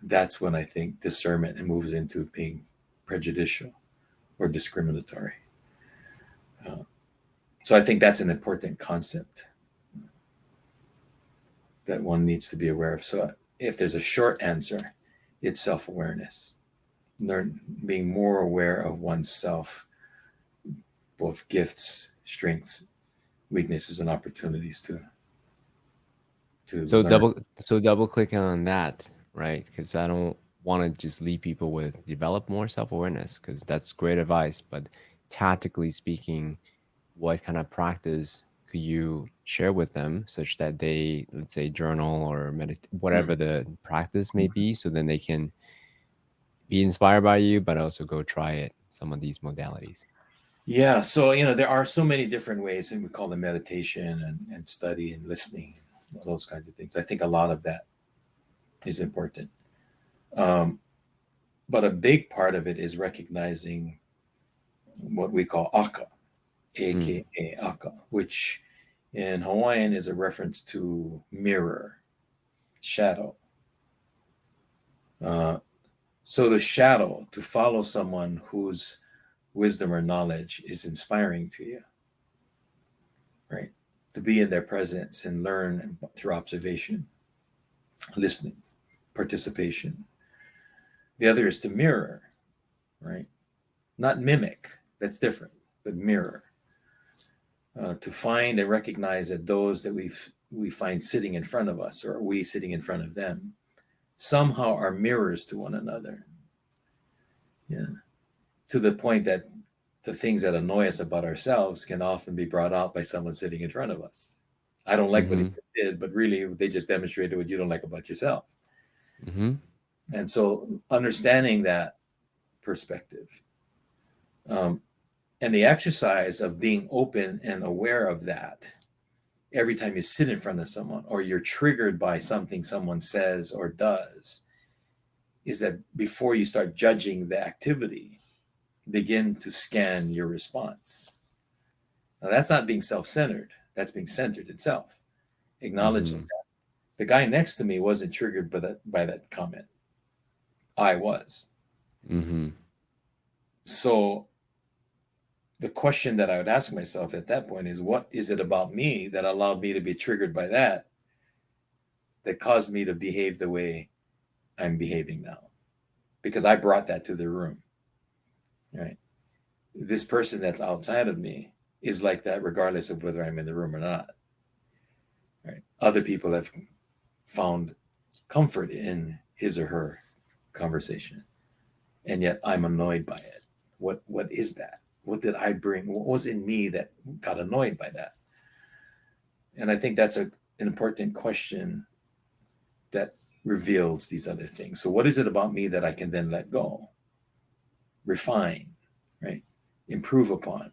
B: That's when I think discernment moves into being prejudicial or discriminatory. Uh, so I think that's an important concept that one needs to be aware of. So if there's a short answer, it's self-awareness. Learn being more aware of oneself, both gifts, strengths, weaknesses, and opportunities to
A: So
B: learn.
A: double click on that, right? Because I don't want to just leave people with develop more self-awareness, because that's great advice. But tactically speaking, what kind of practice could you share with them such that they, let's say, journal or meditate,
B: Mm.
A: whatever the practice may be, so then they can be inspired by you, but also go try it, some of these modalities.
B: Yeah, so there are so many different ways, and we call them meditation and study and listening, those kinds of things. I think a lot of that is important. Um, but a big part of it is recognizing what we call aka,
A: Mm.
B: aka aka, which in Hawaiian is a reference to mirror, shadow. Uh, so the shadow, to follow someone whose wisdom or knowledge is inspiring to you, right? To be in their presence and learn through observation, listening, participation. The other is to mirror, right? Not mimic, that's different, but mirror. To find and recognize that those that we find sitting in front of us, or we sitting in front of them, somehow are mirrors to one another. Yeah. To the point that the things that annoy us about ourselves can often be brought out by someone sitting in front of us. I don't like what he
A: Mm-hmm.
B: just did, but really they just demonstrated what you don't like about yourself.
A: Mm-hmm.
B: And so understanding that perspective, um, and the exercise of being open and aware of that every time you sit in front of someone or you're triggered by something someone says or does, is that before you start judging the activity, begin to scan your response. Now, that's not being self-centered. That's being centered itself. Acknowledging
A: Mm-hmm.
B: that the guy next to me wasn't triggered by that comment. I was.
A: Mm-hmm.
B: So the question that I would ask myself at that point is, what is it about me that allowed me to be triggered by that caused me to behave the way I'm behaving now? Because I brought that to the room, right? This person that's outside of me is like that regardless of whether I'm in the room or not, right? Other people have found comfort in his or her conversation, and yet I'm annoyed by it. What is that? What did I bring? What was in me that got annoyed by that? And I think that's an important question that reveals these other things. So what is it about me that I can then let go, refine, right, improve upon,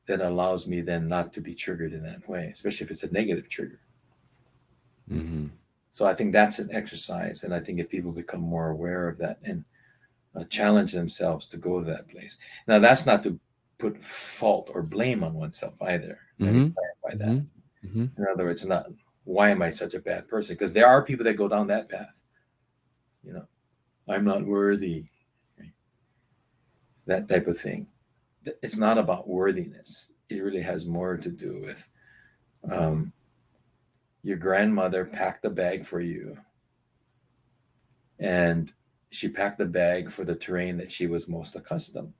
B: that allows me then not to be triggered in that way, especially if it's a negative trigger?
A: Mm-hmm.
B: So I think that's an exercise, and I think if people become more aware of that and challenge themselves to go to that place. Now, that's not to put fault or blame on oneself either. Let me
A: Mm-hmm.
B: clarify that.
A: Mm-hmm. Mm-hmm.
B: In other words, not why am I such a bad person? Because there are people that go down that path. You know, I'm not worthy, right? That type of thing. It's not about worthiness. It really has more to do with um, your grandmother packed a bag for you, and she packed the bag for the terrain that she was most accustomed.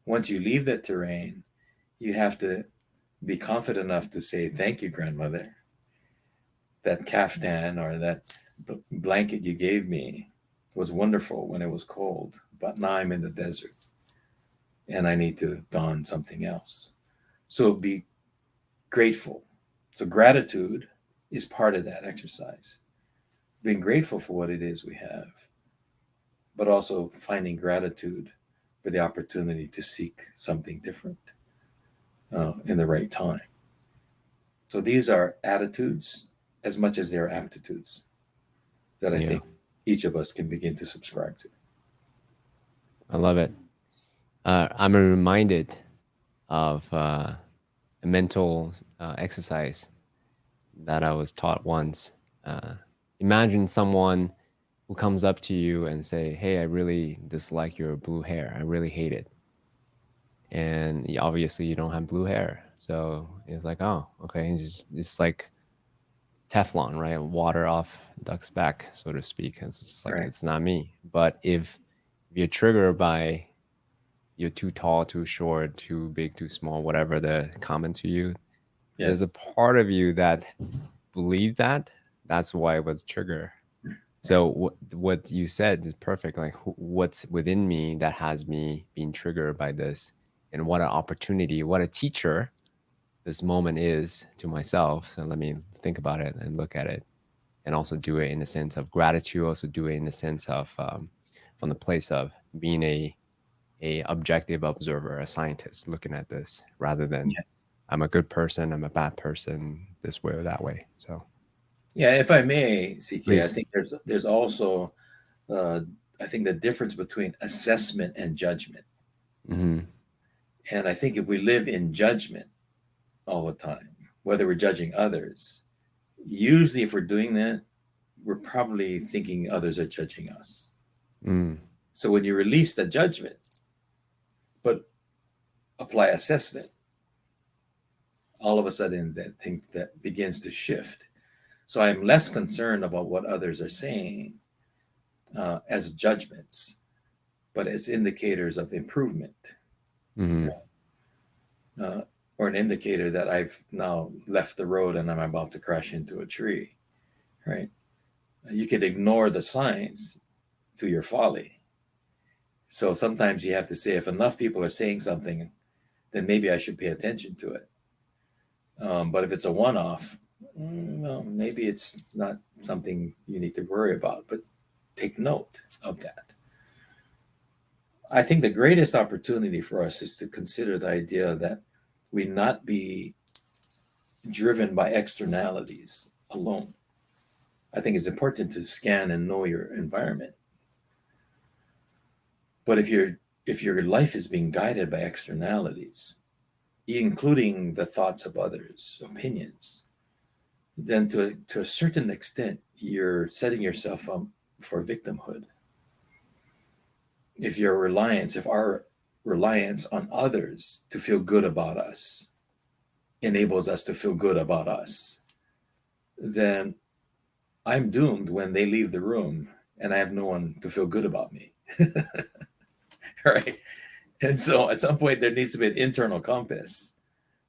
B: Once you leave that terrain, you have to be confident enough to say, "Thank you, grandmother. That caftan or that blanket you gave me was wonderful when it was cold, but now I'm in the desert and I need to don something else." So be grateful. So gratitude is part of that exercise. Being grateful for what it is we have, but also finding gratitude for the opportunity to seek something different in the right time. So these are attitudes as much as they are aptitudes that I
A: Yeah,
B: think each of us can begin to subscribe to.
A: I love it. I'm reminded of a mental exercise that I was taught once. Uh, Imagine someone who comes up to you and say, "Hey, I really dislike your blue hair. I really hate it." And obviously, you don't have blue hair, so it's like, "Oh, okay." It's like Teflon, right? Water off duck's back, so to speak. It's just like
B: Right.
A: it's not me. But if you're triggered by you're too tall, too short, too big, too small, whatever the comment to you, there's a
B: Yes.
A: part of you that believed that. That's why it was trigger.
B: Right.
A: So what you said is perfect. Like what's within me that has me being triggered by this, and what an opportunity, what a teacher this moment is to myself. So let me think about it and look at it, and also do it in the sense of gratitude. Also do it in the sense of from the place of being a objective observer, a scientist looking at this, rather than
B: Yes.
A: I'm a good person, I'm a bad person, this way or that way. So
B: Yeah. If I may, CK, I
A: please.
B: think there's also uh, I think the difference between assessment and judgment.
A: Hmm.
B: And I think if we live in judgment all the time, whether we're judging others, usually if we're doing that, we're probably thinking others are judging us.
A: Mm.
B: So when you release the judgment, but apply assessment, all of a sudden that thing that begins to shift. So I'm less concerned about what others are saying as judgments, but as indicators of improvement,
A: Hmm.
B: uh, or an indicator that I've now left the road and I'm about to crash into a tree. Right? You can ignore the signs to your folly. So sometimes you have to say, if enough people are saying something, then maybe I should pay attention to it. But if it's a one-off, well, maybe it's not something you need to worry about. But take note of that. I think the greatest opportunity for us is to consider the idea that we not be driven by externalities alone. I think it's important to scan and know your environment. But if your life is being guided by externalities, including the thoughts of others, opinions, then to a certain extent, you're setting yourself up for victimhood. If our reliance on others to feel good about us enables us to feel good about us, then I'm doomed when they leave the room and I have no one to feel good about me. Right? And so at some point, there needs to be an internal compass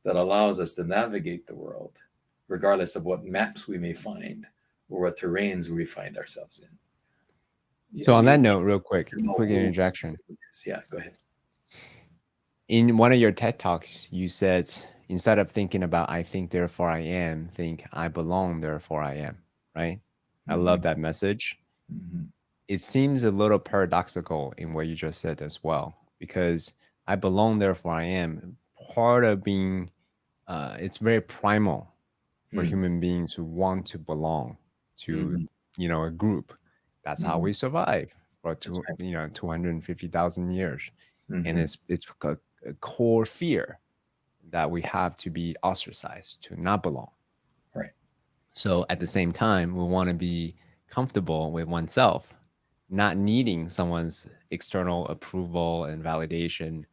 B: that allows us to navigate the world, regardless of what maps we may find or what terrains we find ourselves in.
A: So on
B: We
A: that
B: need
A: note, real quick,
B: to know
A: quick
B: who.
A: interjection.
B: Yeah, go ahead.
A: In one of your TED Talks, you said, instead of thinking about I think, therefore I am, think I belong, therefore I am, right? I
B: Mm-hmm.
A: love that message.
B: Mm-hmm.
A: It seems a little paradoxical in what you just said as well, because I belong, therefore I am. Part of being, it's very primal for
B: Mm-hmm.
A: human beings who want to belong to,
B: Mm-hmm.
A: a group. That's how
B: Mm-hmm.
A: we survive for
B: That's right.
A: 250,000 years, and
B: Mm-hmm.
A: it's a core fear that we have to be ostracized, to not belong.
B: Right.
A: So at the same time, we want to be comfortable with oneself, not needing someone's external approval and validation.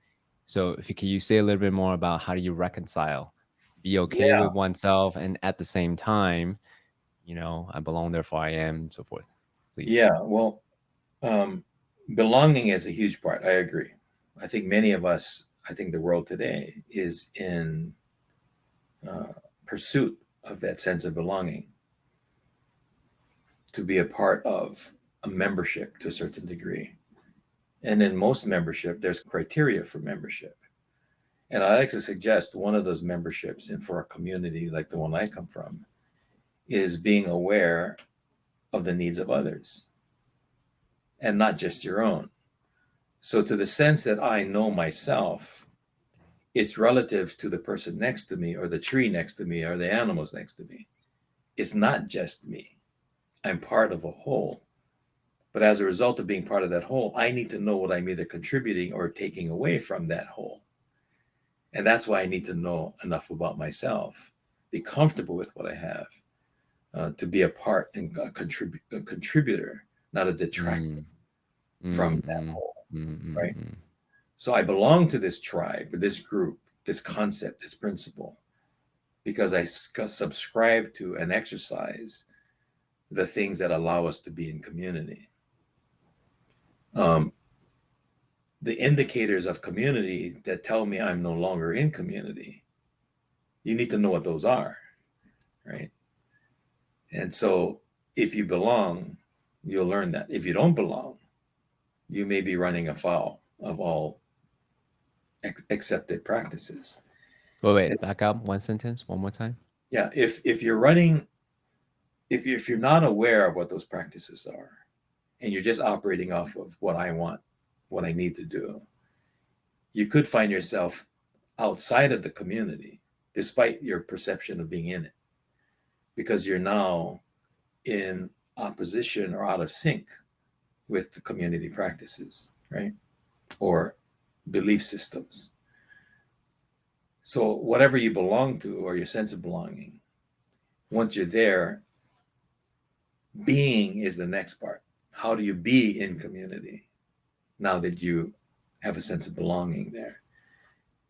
A: So can you say a little bit more about how do you reconcile, be okay
B: Yeah.
A: with oneself, and at the same time, I belong, therefore I am, and so forth. Please.
B: Yeah. Well, belonging is a huge part. I agree. I think many of us, I think the world today is in uh, pursuit of that sense of belonging, to be a part of a membership to a certain degree. And in most membership, there's criteria for membership. And I like to suggest one of those memberships, and for a community like the one I come from, is being aware of the needs of others and not just your own. So, to the sense that I know myself, it's relative to the person next to me, or the tree next to me, or the animals next to me. It's not just me. I'm part of a whole. But as a result of being part of that whole, I need to know what I'm either contributing or taking away from that whole. And that's why I need to know enough about myself, be comfortable with what I have, to be a part and a contributor, not a detractor
A: Mm,
B: from
A: mm,
B: that
A: mm,
B: whole,
A: mm, mm,
B: right?
A: mm.
B: So I belong to this tribe, or this group, this concept, this principle, because I subscribe to and exercise the things that allow us to be in community. Um, the indicators of community that tell me I'm no longer in community, you need to know what those are, right? And so if you belong, you'll learn that. If you don't belong, you may be running afoul of all accepted practices.
A: Wait,
B: It's,
A: back up one sentence, one more time.
B: yeah, if you're running, if you're not aware of what those practices are, and you're just operating off of what I want, what I need to do, you could find yourself outside of the community, despite your perception of being in it, because you're now in opposition or out of sync with the community practices, right? Or belief systems. So, whatever you belong to, or your sense of belonging, once you're there, being is the next part. How do you be in community now that you have a sense of belonging there?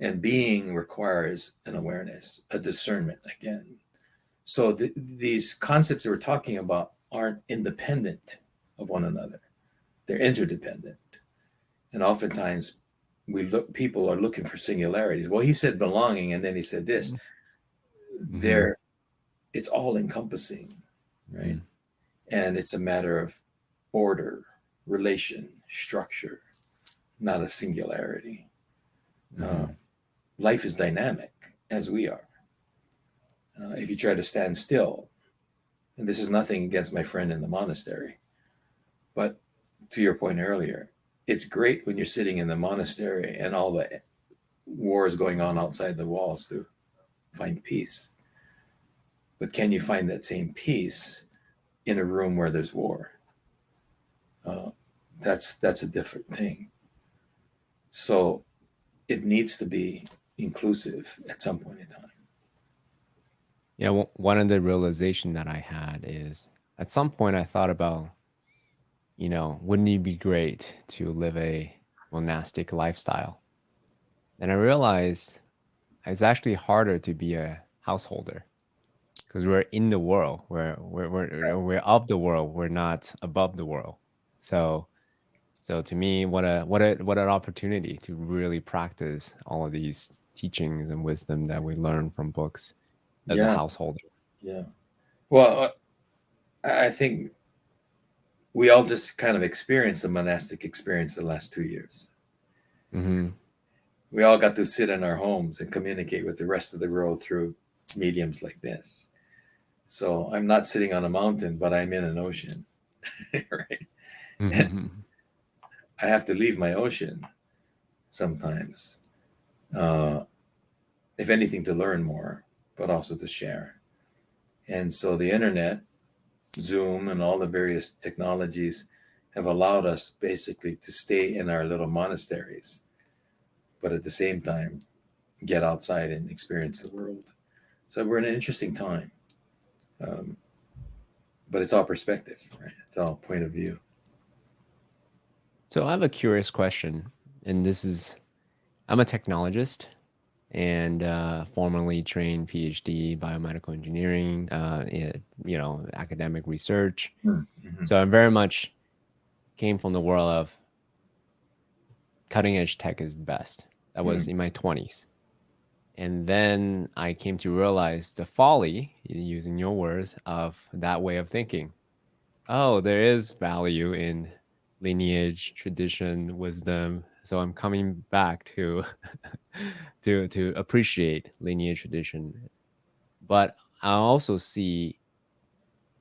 B: And being requires an awareness, a discernment again. So these concepts that we're talking about aren't independent of one another. They're interdependent. And oftentimes people are looking for singularities. Well, he said belonging, and then he said this.
A: Mm-hmm.
B: There, it's all encompassing, right?
A: Mm-hmm.
B: And it's a matter of order, relation, structure, not a singularity. Uh,
A: Mm-hmm.
B: life is dynamic, as we are. If you try to stand still, and this is nothing against my friend in the monastery, but to your point earlier, it's great when you're sitting in the monastery and all the war is going on outside the walls to find peace. But can you find that same peace in a room where there's war? Uh, that's a different thing. So it needs to be inclusive at some point in time.
A: Yeah, one of the realization that I had is at some point I thought about, wouldn't it be great to live a monastic lifestyle? And I realized it's actually harder to be a householder because we're in the world, we're of the world, we're not above the world. So so to me, what an opportunity to really practice all of these teachings and wisdom that we learn from books as a
B: Yeah,
A: householder.
B: yeah. Well, I think we all just kind of experienced the monastic experience the last 2 years.
A: Hmm.
B: We all got to sit in our homes and communicate with the rest of the world through mediums like this. So I'm not sitting on a mountain, but I'm in an ocean, right? And I have to leave my ocean sometimes, uh, if anything, to learn more, but also to share. And so the internet, Zoom, and all the various technologies have allowed us basically to stay in our little monasteries, but at the same time, get outside and experience the world. So we're in an interesting time. Um, but it's all perspective, right? It's all point of view.
A: So I have a curious question, and this is I'm a technologist and formerly trained PhD biomedical engineering, academic research.
B: Mm-hmm.
A: So I very much came from the world of cutting edge tech is the best. That was
B: Mm-hmm.
A: in my 20s. And then I came to realize the folly, using your words, of that way of thinking. Oh, there is value in lineage, tradition, wisdom. So I'm coming back to to appreciate lineage, tradition. But I also see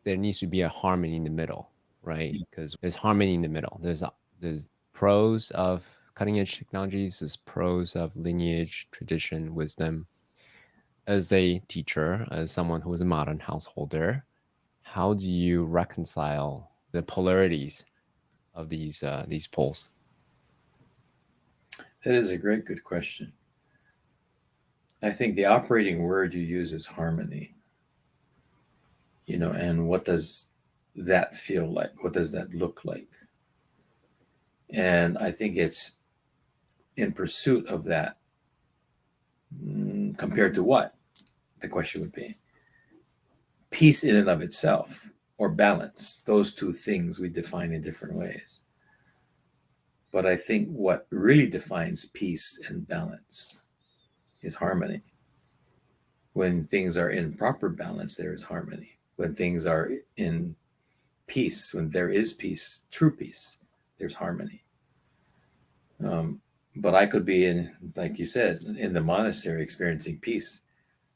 A: there needs to be a harmony in the middle, right?
B: Yeah.
A: Because there's harmony in the middle. There's pros of cutting edge technologies, there's pros of lineage, tradition, wisdom. As a teacher, as someone who is a modern householder, how do you reconcile the polarities of these poles?
B: That is a great, good question. I think the operating word you use is harmony, and what does that feel like? What does that look like? And I think it's in pursuit of that. Compared to what? The question would be peace in and of itself, or balance. Those two things we define in different ways. But I think what really defines peace and balance is harmony. When things are in proper balance, there is harmony. When things are in peace, when there is peace, true peace, there's harmony. Um, but I could be in, like you said, in the monastery experiencing peace,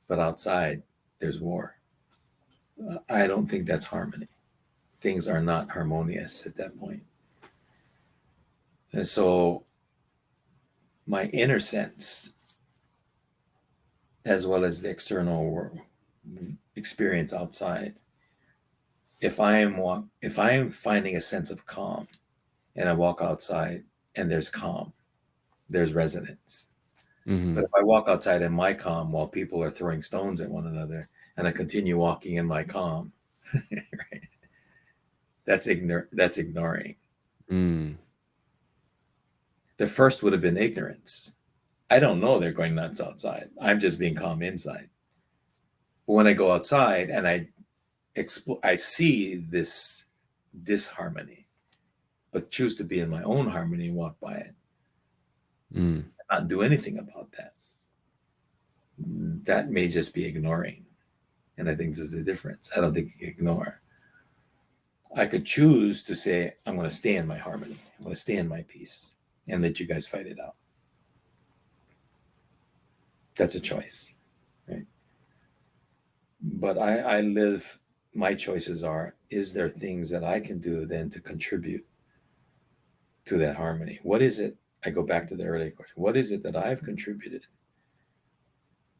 B: but outside there's war. I don't think that's harmony. Things are not harmonious at that point. And so my inner sense, as well as the external world experience outside, if I am finding a sense of calm and I walk outside and there's calm, there's resonance. But
A: Hmm.
B: if I walk outside in my calm while people are throwing stones at one another and I continue walking in my calm, right? That's ignoring.
A: Mm.
B: The first would have been ignorance. I don't know they're going nuts outside. I'm just being calm inside. But when I go outside and I see this disharmony, but choose to be in my own harmony and walk by it,
A: Mm.
B: not do anything about that. That may just be ignoring. And I think there's a difference. I don't think you can ignore. I could choose to say, I'm going to stay in my harmony. I'm going to stay in my peace and let you guys fight it out. That's a choice, right? But I live, my choices are, is there things that I can do then to contribute to that harmony? What is it? I go back to the earlier question. What is it that I've contributed,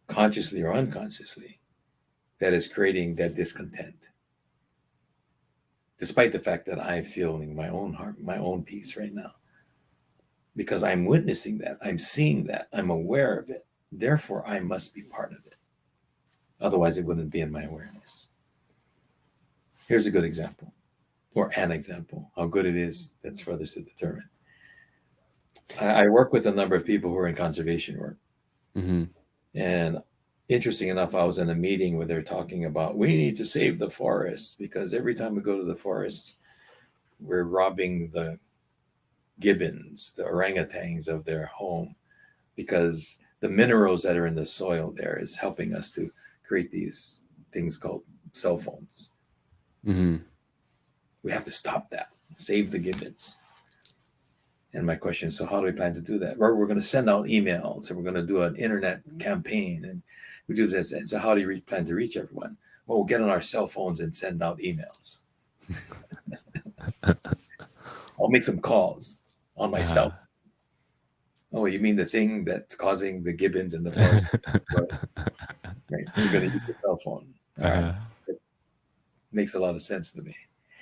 B: consciously or unconsciously, that is creating that discontent? Despite the fact that I'm feeling my own harm, my own peace right now, because I'm witnessing that, I'm seeing that, I'm aware of it. Therefore, I must be part of it. Otherwise, it wouldn't be in my awareness. Here's a good example, or an example. How good it is, that's for others to determine. I work with a number of people who are in conservation work.
A: Mm-hmm.
B: And interesting enough, I was in a meeting where they're talking about we need to save the forests because every time we go to the forests, we're robbing the gibbons, the orangutans of their home because the minerals that are in the soil there is helping us to create these things called cell phones.
A: Mm-hmm.
B: We have to stop that, save the gibbons. And my question is, so how do we plan to do that? Well, we're going to send out emails and we're going to do an internet campaign and we do this. And so how do you plan to reach everyone? Well, we'll get on our cell phones and send out emails. I'll make some calls on my cell phone. Oh, you mean the thing that's causing the gibbons in the forest? Right. You're going to use your cell phone. All right. It makes a lot of sense to me.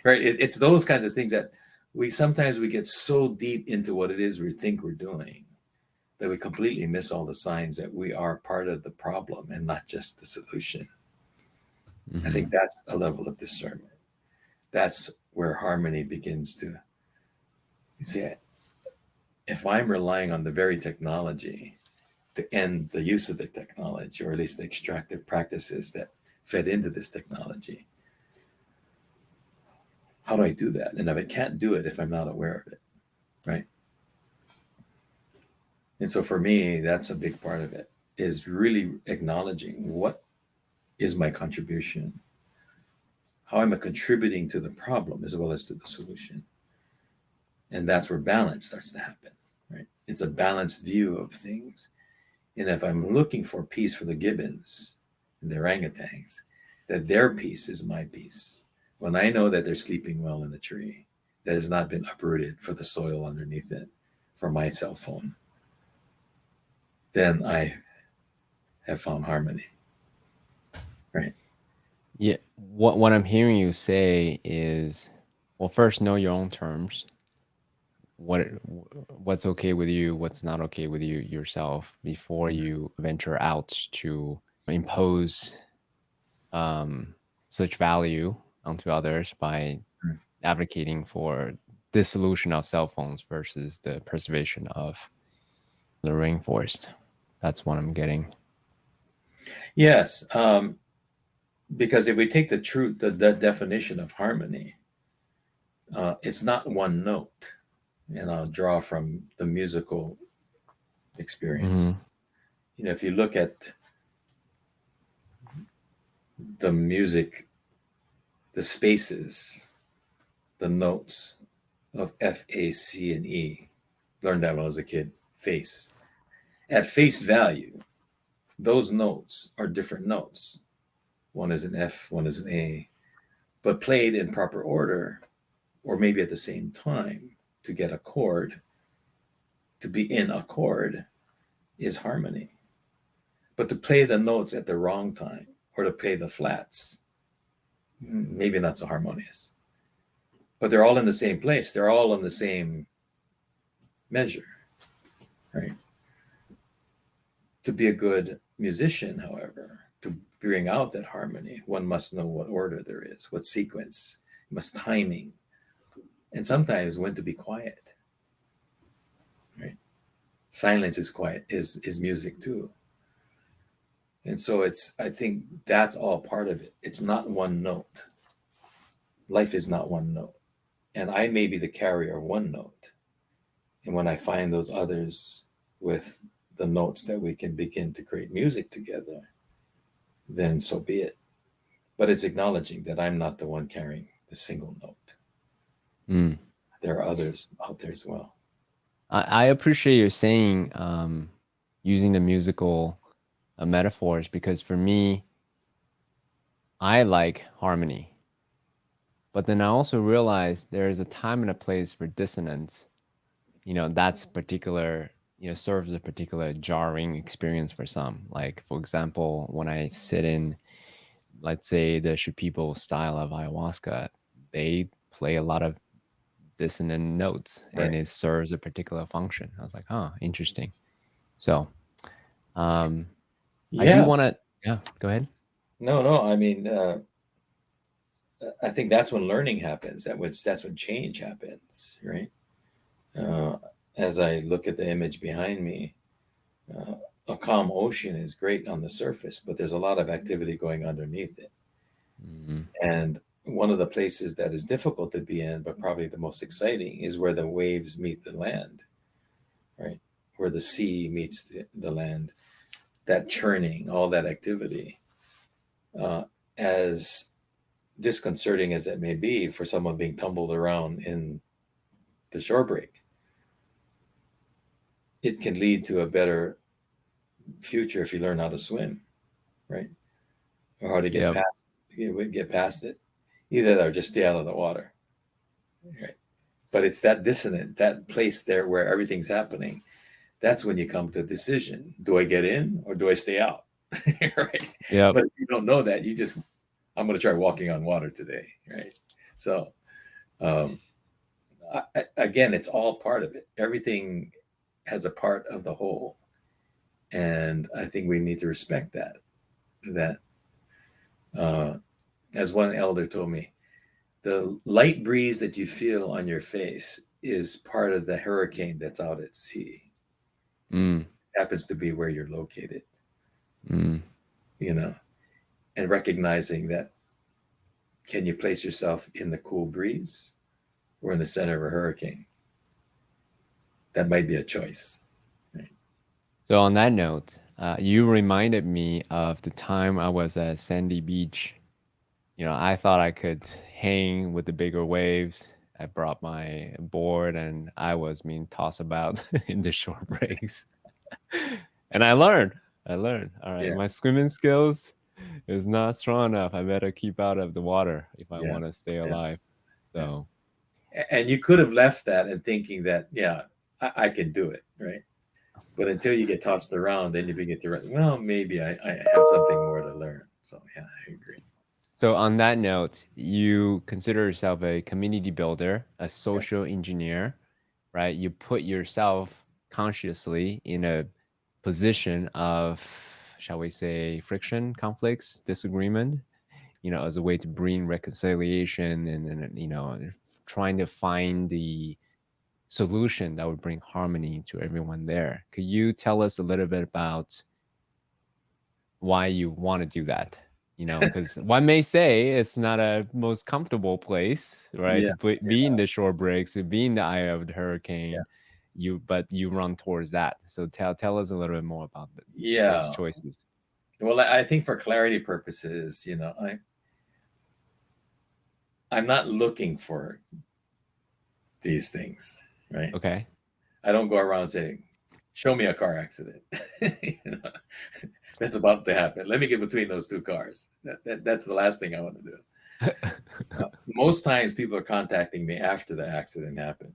B: Right. It's those kinds of things that we sometimes we get so deep into what it is we think we're doing that we completely miss all the signs that we are part of the problem and not just the solution. I
A: Mm-hmm.
B: think that's a level of discernment. That's where harmony begins to, you see, if I'm relying on the very technology to end the use of the technology, or at least the extractive practices that fed into this technology, how do I do that? And if I can't do it if I'm not aware of it, right? And so for me, that's a big part of it, is really acknowledging what is my contribution, how am I contributing to the problem as well as to the solution. And that's where balance starts to happen, right? It's a balanced view of things. And if I'm looking for peace for the gibbons and the orangutans, that their peace is my peace. When I know that they're sleeping well in a tree that has not been uprooted for the soil underneath it, for my cell phone, then I have found harmony, right?
A: Yeah. What I'm hearing you say is, well, first know your own terms. What's okay with you, what's not okay with you yourself before you venture out to impose such value onto others by advocating for dissolution of cell phones versus the preservation of the rainforest. That's what I'm getting.
B: Yes, because if we take the truth, the definition of harmony, it's not one note. And I'll draw from the musical experience.
A: Mm-hmm.
B: You know, if you look at the music, the spaces, the notes of F, A, C, and E, learned that when I was a kid, face. At face value, those notes are different notes. One is an F, one is an A, but played in proper order, or maybe at the same time to get a chord, to be in a chord is harmony. But to play the notes at the wrong time or to play the flats, maybe not so harmonious. But they're all in the same place. They're all in the same measure, right? To be a good musician, however, to bring out that harmony, one must know what order there is, what sequence, must timing, and sometimes when to be quiet, right? Silence is quiet, is music too. And so I think that's all part of it. It's not one note. Life is not one note. And I may be the carrier of one note. And when I find those others with the notes that we can begin to create music together, then so be it. But it's acknowledging that I'm not the one carrying the single note.
A: Mm.
B: There are others out there as well.
A: I appreciate you saying using the musical metaphors, because for me, I like harmony. But then I also realized there is a time and a place for dissonance. That's particular, serves a particular jarring experience for some. Like, for example, when I sit in, let's say, the Shipibo style of ayahuasca, they play a lot of dissonant notes and
B: Right.
A: it serves a particular function. I was like, huh, interesting. So I do
B: Yeah.
A: want to, yeah, go ahead.
B: No. I mean, I think that's when learning happens. That's when change happens, right? Uh, as I look at the image behind me, uh, a calm ocean is great on the surface, but there's a lot of activity going underneath it.
A: Mm,
B: And one of the places that is difficult to be in, but probably the most exciting, is where the waves meet the land, right? Where the sea meets the land, that churning, all that activity. As disconcerting as it may be for someone being tumbled around in the shore break, it can lead to a better future if you learn how to swim, right? Or how to
A: yep.
B: get past it. Either that or just stay out of the water, right? But it's that dissonant, that place there where everything's happening. That's when you come to a decision. Do I get in or do I stay out? Right.
A: Yep.
B: But if you don't know that, I'm going to try walking on water today. Right. So, um, again, it's all part of it. Everything has a part of the whole. And I think we need to respect that, uh, as one elder told me, the light breeze that you feel on your face is part of the hurricane that's out at sea.
A: Mm,
B: It happens to be where you're located,
A: mm.
B: you know, and recognizing that, can you place yourself in the cool breeze or in the center of a hurricane? That might be a choice. Right?
A: So on that note, you reminded me of the time I was at Sandy Beach. I thought I could hang with the bigger waves. I brought my board and I was being tossed about in the shore breaks. And I learned. All right,
B: Yeah.
A: my swimming skills is not strong enough. I better keep out of the water if I
B: Yeah.
A: want to stay
B: Yeah.
A: alive.
B: Yeah.
A: So,
B: And you could have left that and thinking that, yeah, I can do it. Right. But until you get tossed around, then you begin to, well, maybe I have something more to learn. So, yeah, I agree.
A: so on that note, you consider yourself a community builder, a
B: Yeah.
A: social engineer, right? You put yourself consciously in a position of, shall we say, friction, conflicts, disagreement, as a way to bring reconciliation and trying to find the solution that would bring harmony to everyone there. Could you tell us a little bit about why you want to do that? Because one may say it's not a most comfortable place, right?
B: Yeah.
A: To be in the shore breaks, to be in the eye of the
B: Yeah.
A: hurricane, but you run towards that. So tell us a little bit more about those
B: Yeah.
A: choices.
B: Well, I think for clarity purposes, I'm not looking for these things, right?
A: Okay.
B: I don't go around saying, "Show me a car accident." You know, that's about to happen. Let me get between those two cars. That's the last thing I want to do. Most times, people are contacting me after the accident happened,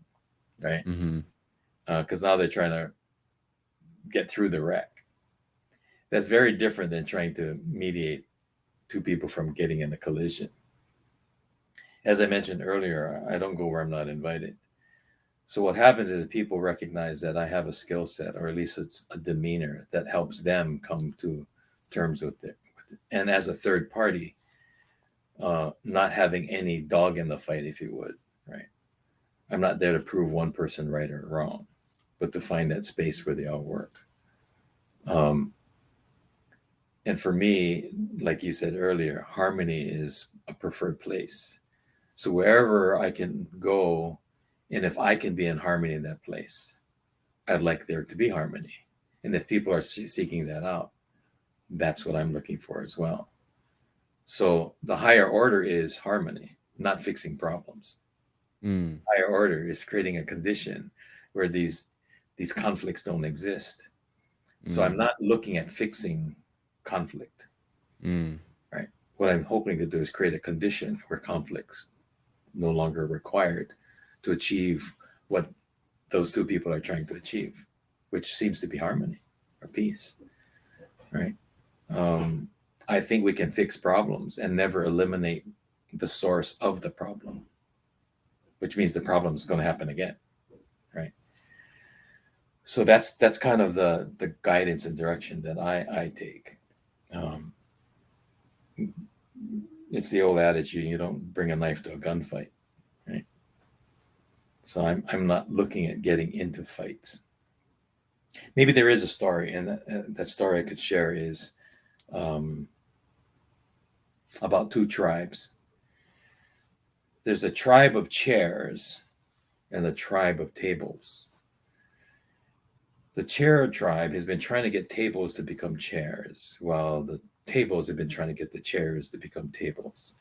B: right?
A: Hmm.
B: Because now they're trying to get through the wreck. That's very different than trying to mediate two people from getting in a collision. As I mentioned earlier, I don't go where I'm not invited. So what happens is people recognize that I have a skill set, or at least it's a demeanor that helps them come to terms with it. And as a third party, not having any dog in the fight, if you would, right? I'm not there to prove one person right or wrong, but to find that space where they all work. Um, and for me, like you said earlier, harmony is a preferred place. So wherever I can go, and if I can be in harmony in that place, I'd like there to be harmony. And if people are seeking that out, that's what I'm looking for as well. So the higher order is harmony, not fixing problems.
A: Mm,
B: Higher order is creating a condition where these conflicts don't exist. So I'm
A: mm,
B: not looking at fixing conflict,
A: mm,
B: right? What I'm hoping to do is create a condition where conflicts no longer required to achieve what those two people are trying to achieve, which seems to be harmony or peace, right? Um, I think we can fix problems and never eliminate the source of the problem, which means the problem is going to happen again, right? So that's kind of the guidance and direction that I take. Um, it's the old adage, you don't bring a knife to a gunfight, right? So I'm not looking at getting into fights. Maybe there is a story, and that story I could share is um, about two tribes. There's a tribe of chairs and a tribe of tables. The chair tribe has been trying to get tables to become chairs, while the tables have been trying to get the chairs to become tables.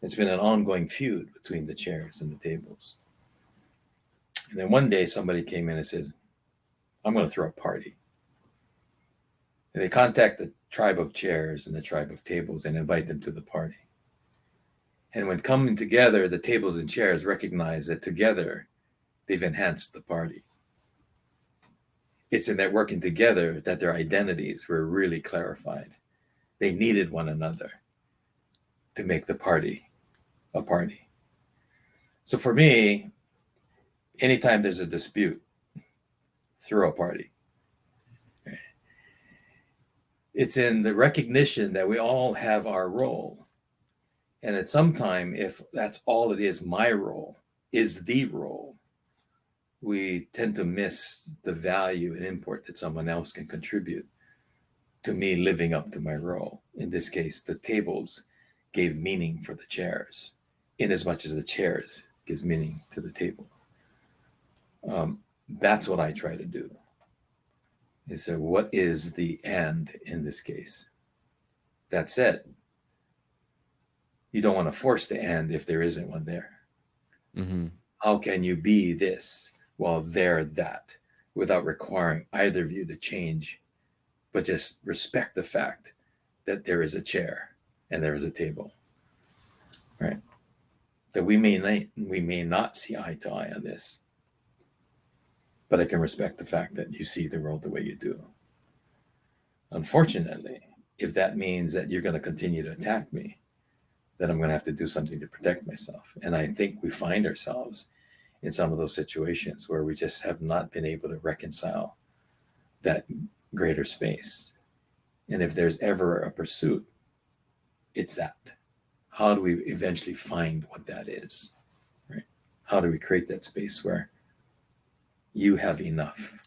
B: It's been an ongoing feud between the chairs and the tables. And then one day somebody came in and said, I'm going to throw a party. And they contact the tribe of chairs and the tribe of tables and invite them to the party. And when coming together, the tables and chairs recognize that together they've enhanced the party. It's in that working together that their identities were really clarified. They needed one another to make the party a party. So for me, anytime there's a dispute, throw a party. It's in the recognition that we all have our role. And at some time, if that's all it is, my role is the role, we tend to miss the value and import that someone else can contribute to me living up to my role. In this case, the tables gave meaning for the chairs, in as much as the chairs gives meaning to the table. That's what I try to do. Is so what is the and in this case? That said, you don't want to force the and if there isn't one there.
A: Mm-hmm.
B: How can you be this while they're that without requiring either of you to change, but just respect the fact that there is a chair and there is a table, right? That we may not see eye to eye on this, but I can respect the fact that you see the world the way you do. Unfortunately, if that means that you're going to continue to attack me, then I'm going to have to do something to protect myself. And I think we find ourselves in some of those situations where we just have not been able to reconcile that greater space. And if there's ever a pursuit, it's that. How do we eventually find what that is? Right? How do we create that space where you have enough,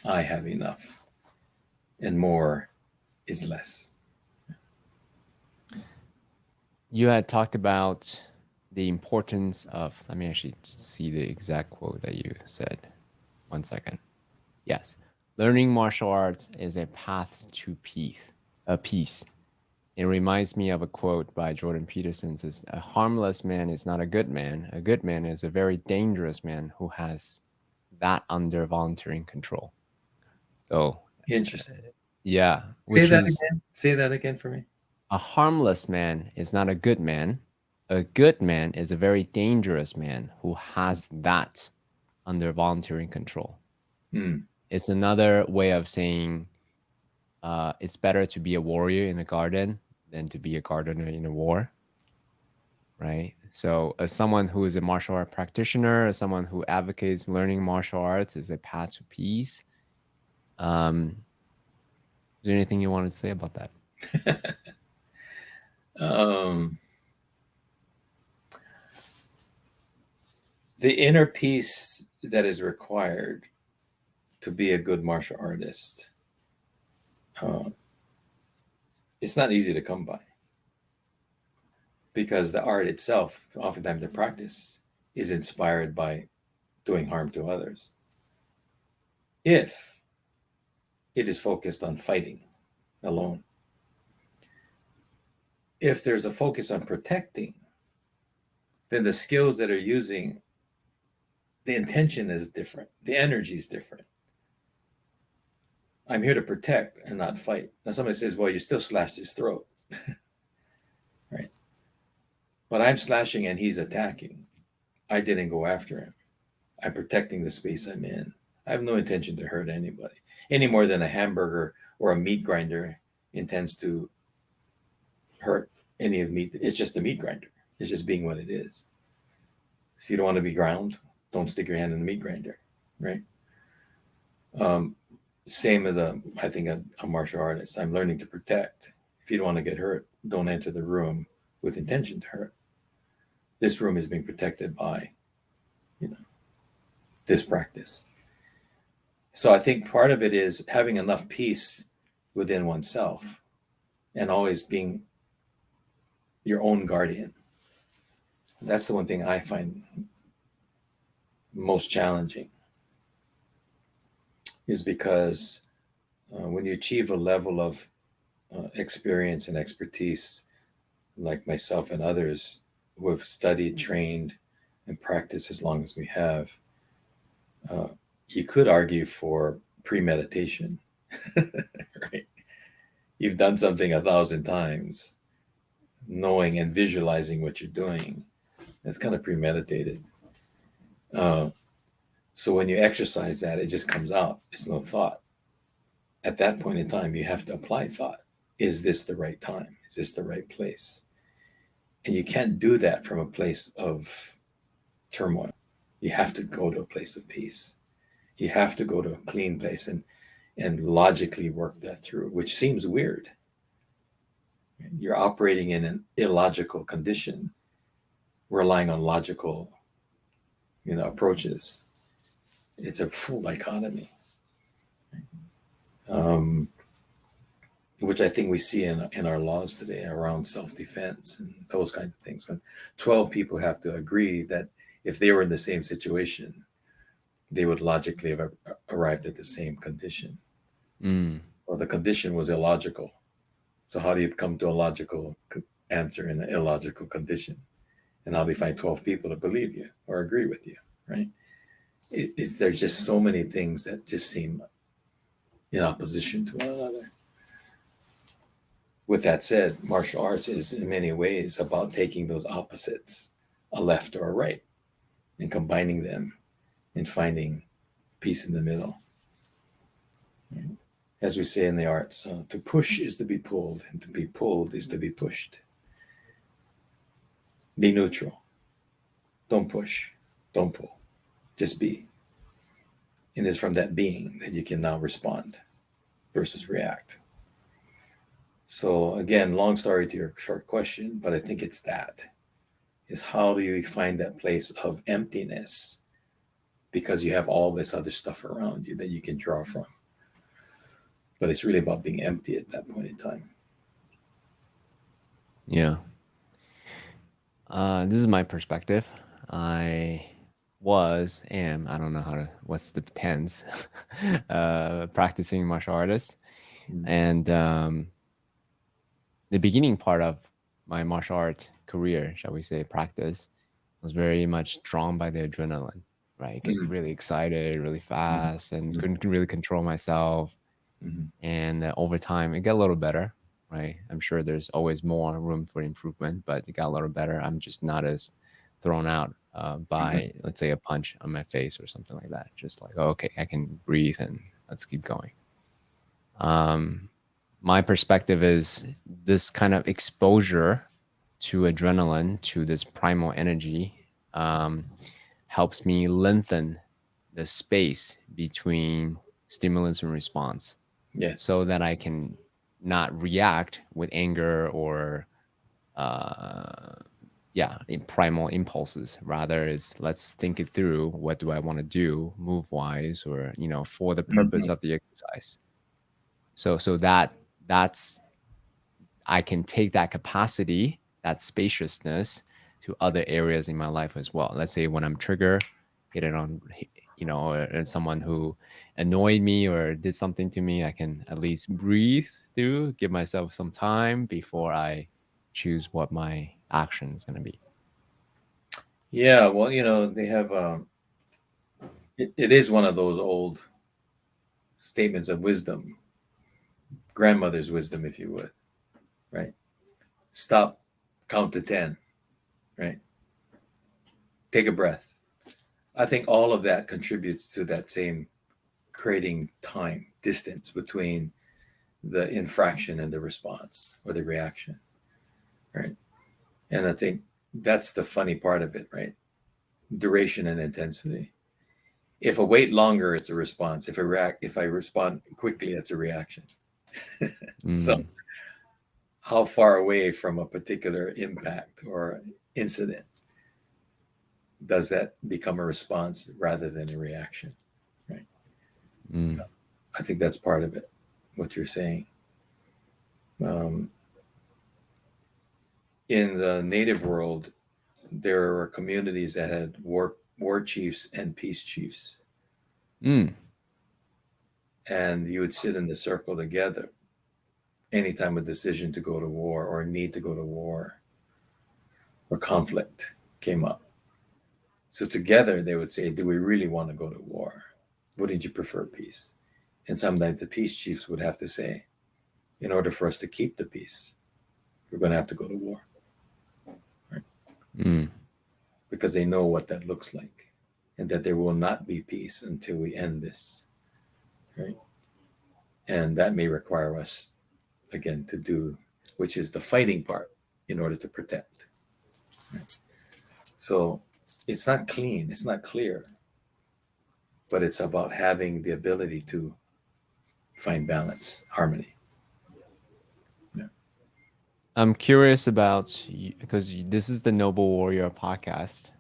B: I have enough, and more is less?
A: You had talked about the importance of, let me actually see the exact quote that you said. 1 second. Yes. Learning martial arts is a path to peace. It reminds me of a quote by Jordan Peterson. It says, a harmless man is not a good man. A good man is a very dangerous man who has that under volunteering control. So,
B: Interesting.
A: yeah,
B: Say
A: which
B: that
A: is
B: again. Say that again for me.
A: a harmless man is not a good man. A good man is a very dangerous man who has that under volunteering control.
B: Hmm.
A: It's another way of saying it's better to be a warrior in a garden than to be a gardener in a war, right? So, as someone who is a martial art practitioner, as someone who advocates learning martial arts as a path to peace, is there anything you want to say about that?
B: um, the inner peace that is required to be a good martial artist, uh, it's not easy to come by, because the art itself, oftentimes the practice, is inspired by doing harm to others. If it is focused on fighting alone, if there's a focus on protecting, then the skills that are using, the intention is different, the energy is different. I'm here to protect and not fight. Now somebody says, well, you still slashed his throat. Right? But I'm slashing and he's attacking. I didn't go after him. I'm protecting the space I'm in. I have no intention to hurt anybody any more than a hamburger or a meat grinder intends to hurt any of the meat. It's just a meat grinder. It's just being what it is. If you don't want to be ground, don't stick your hand in the meat grinder, right? Same with I think a martial artist. I'm learning to protect. If you don't want to get hurt, don't enter the room with intention to hurt. This room is being protected by, you know, this practice. So I think part of it is having enough peace within oneself and always being your own guardian. That's the one thing I find most challenging, is because when you achieve a level of experience and expertise, like myself and others who have studied, trained, and practiced as long as we have, uh, you could argue for premeditation, right? You've done something 1,000 times, knowing and visualizing what you're doing. It's kind of premeditated. Uh, so when you exercise that, it just comes out. It's no thought. At that point in time, you have to apply thought. Is this the right time? Is this the right place? And you can't do that from a place of turmoil. You have to go to a place of peace. You have to go to a clean place and logically work that through, which seems weird. You're operating in an illogical condition, relying on logical, approaches. It's a full dichotomy, um, which I think we see in our laws today around self-defense and those kinds of things. When 12 people have to agree that if they were in the same situation, they would logically have arrived at the same condition.
A: Mm.
B: Well, the condition was illogical. So how do you come to a logical answer in an illogical condition? And how do you find 12 people to believe you or agree with you, right? There's just so many things that just seem in opposition to one another. With that said, martial arts is in many ways about taking those opposites, a left or a right, and combining them and finding peace in the middle. As we say in the arts, to push is to be pulled, and to be pulled is to be pushed. Be neutral. Don't push. Don't pull. Just be. And it's from that being that you can now respond versus react. So again, long story to your short question, but I think it's that, is how do you find that place of emptiness, because you have all this other stuff around you that you can draw from. But it's really about being empty at that point in time.
A: Yeah. This is my perspective. I I don't know what's the tense, practicing martial artist.
B: Mm.
A: And the beginning part of my martial art career, shall we say, practice, was very much drawn by the adrenaline, right? Get
B: Mm.
A: really excited, really
B: Mm.
A: fast, and
B: Mm.
A: couldn't really control myself.
B: Mm.
A: And over time, it got a little better, right? I'm sure there's always more room for improvement, but it got a little better. I'm just not as thrown out
B: Mm.
A: by, let's say, a punch on my face or something like that. Just like, oh, okay, I can breathe and let's keep going. Um, my perspective is this kind of exposure to adrenaline, to this primal energy, um, helps me lengthen the space between stimulus and response so
B: Yes.
A: that I can not react with anger or uh primal impulses. Rather is let's think it through. What do I want to do move wise, or for the purpose
B: Mhm.
A: of the exercise. So that's I can take that capacity, that spaciousness, to other areas in my life as well. Let's say when I'm triggered, hit it on, someone who annoyed me or did something to me, I can at least breathe through, give myself some time before I choose what my action is going to be.
B: Yeah, well, they have, it is one of those old statements of wisdom, grandmother's wisdom, if you would, right? Stop, count to 10, right? Take a breath. I think all of that contributes to that same creating time, distance between the infraction and the response or the reaction, right? And I think that's the funny part of it, right? Duration and intensity. If I wait longer, it's a response. If I respond quickly, it's a reaction. So
A: Mm,
B: how far away from a particular impact or incident does that become a response rather than a reaction? Right.
A: mm,
B: I think that's part of it, what you're saying. Um, in the native world, there were communities that had war chiefs and peace chiefs,
A: mm,
B: and you would sit in the circle together anytime a decision to go to war or a need to go to war or conflict came up. So together they would say, do we really want to go to war? Wouldn't you prefer peace? And sometimes the peace chiefs would have to say, in order for us to keep the peace, we're going to have to go to war, right?
A: mm.
B: Because they know what that looks like and that there will not be peace until we end this, right? And that may require us, again, to do, which is the fighting part in order to protect. Right? So it's not clean, it's not clear, but it's about having the ability to find balance, harmony. Yeah.
A: I'm curious about because this is the Noble Warrior podcast.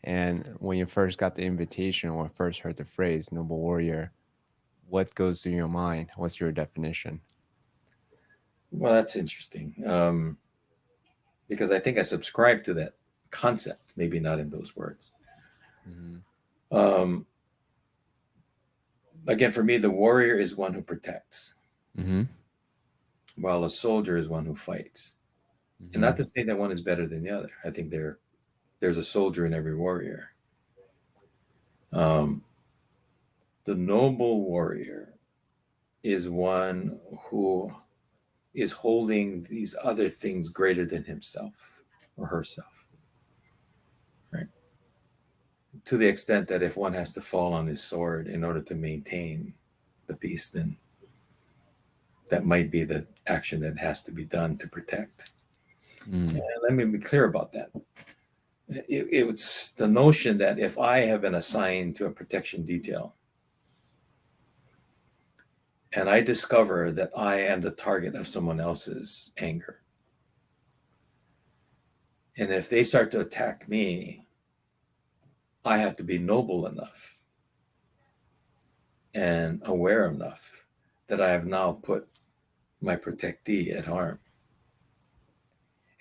A: And when you first got the invitation or first heard the phrase Noble Warrior, what goes through your mind? What's your definition?
B: Well, that's interesting, because I think I subscribe to that concept, maybe not in those words.
A: Mm-hmm.
B: Um, Again, for me, the warrior is one who protects,
A: Mm-hmm.
B: while a soldier is one who fights. And
A: Mm-hmm.
B: not to say that one is better than the other. I think there's a soldier in every warrior. Um, the noble warrior is one who is holding these other things greater than himself or herself, right? To the extent that if one has to fall on his sword in order to maintain the peace, then that might be the action that has to be done to protect.
A: Mm.
B: And let me be clear about that. It's the notion that if I have been assigned to a protection detail and I discover that I am the target of someone else's anger, and if they start to attack me, I have to be noble enough and aware enough that I have now put my protectee at harm.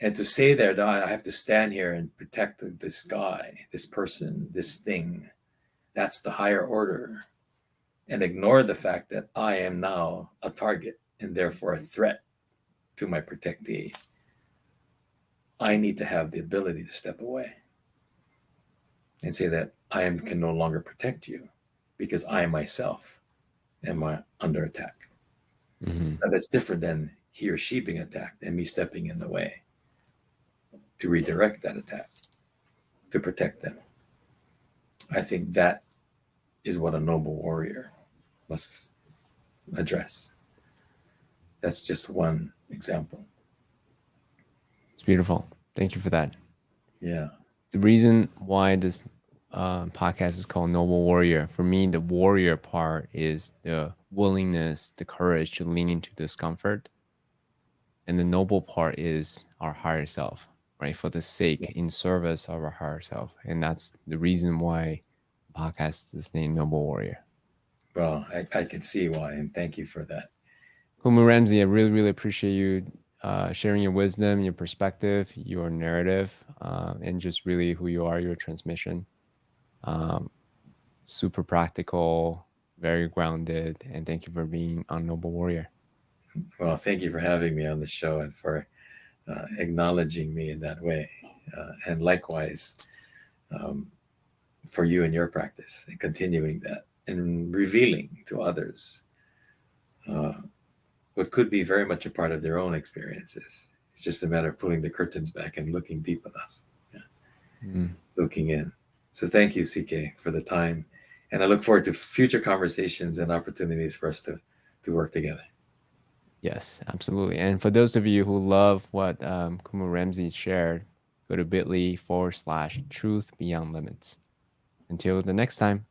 B: And to say that I have to stand here and protect this guy, this person, this thing, that's the higher order, and ignore the fact that I am now a target and therefore a threat to my protectee. I need to have the ability to step away and say that can no longer protect you because I myself am under attack.
A: Mm-hmm.
B: Now, that's different than he or she being attacked and me stepping in the way to redirect that attack, to protect them. I think that is what a noble warrior must address. That's just one example.
A: It's beautiful. Thank you for that.
B: Yeah.
A: The reason why this podcast is called Noble Warrior, for me, the warrior part is the willingness, the courage to lean into discomfort. And the noble part is our higher self, right? For the sake, in service of our higher self. And that's the reason why the podcast is named Noble Warrior.
B: Well, I can see why, and thank you for that.
A: Kumu Ramsay, I really, really appreciate you sharing your wisdom, your perspective, your narrative, and just really who you are, your transmission. Um, Super practical, very grounded, and thank you for being on Noble Warrior.
B: Well, thank you for having me on the show and for acknowledging me in that way. And likewise, um, for you and your practice and continuing that and revealing to others uh, what could be very much a part of their own experiences. It's just a matter of pulling the curtains back and looking deep enough, looking in. So thank you, CK, for the time. And I look forward to future conversations and opportunities for us to work together.
A: Yes, absolutely. And for those of you who love what Kumu Ramsay shared, go to bit.ly/truth beyond limits. Until the next time.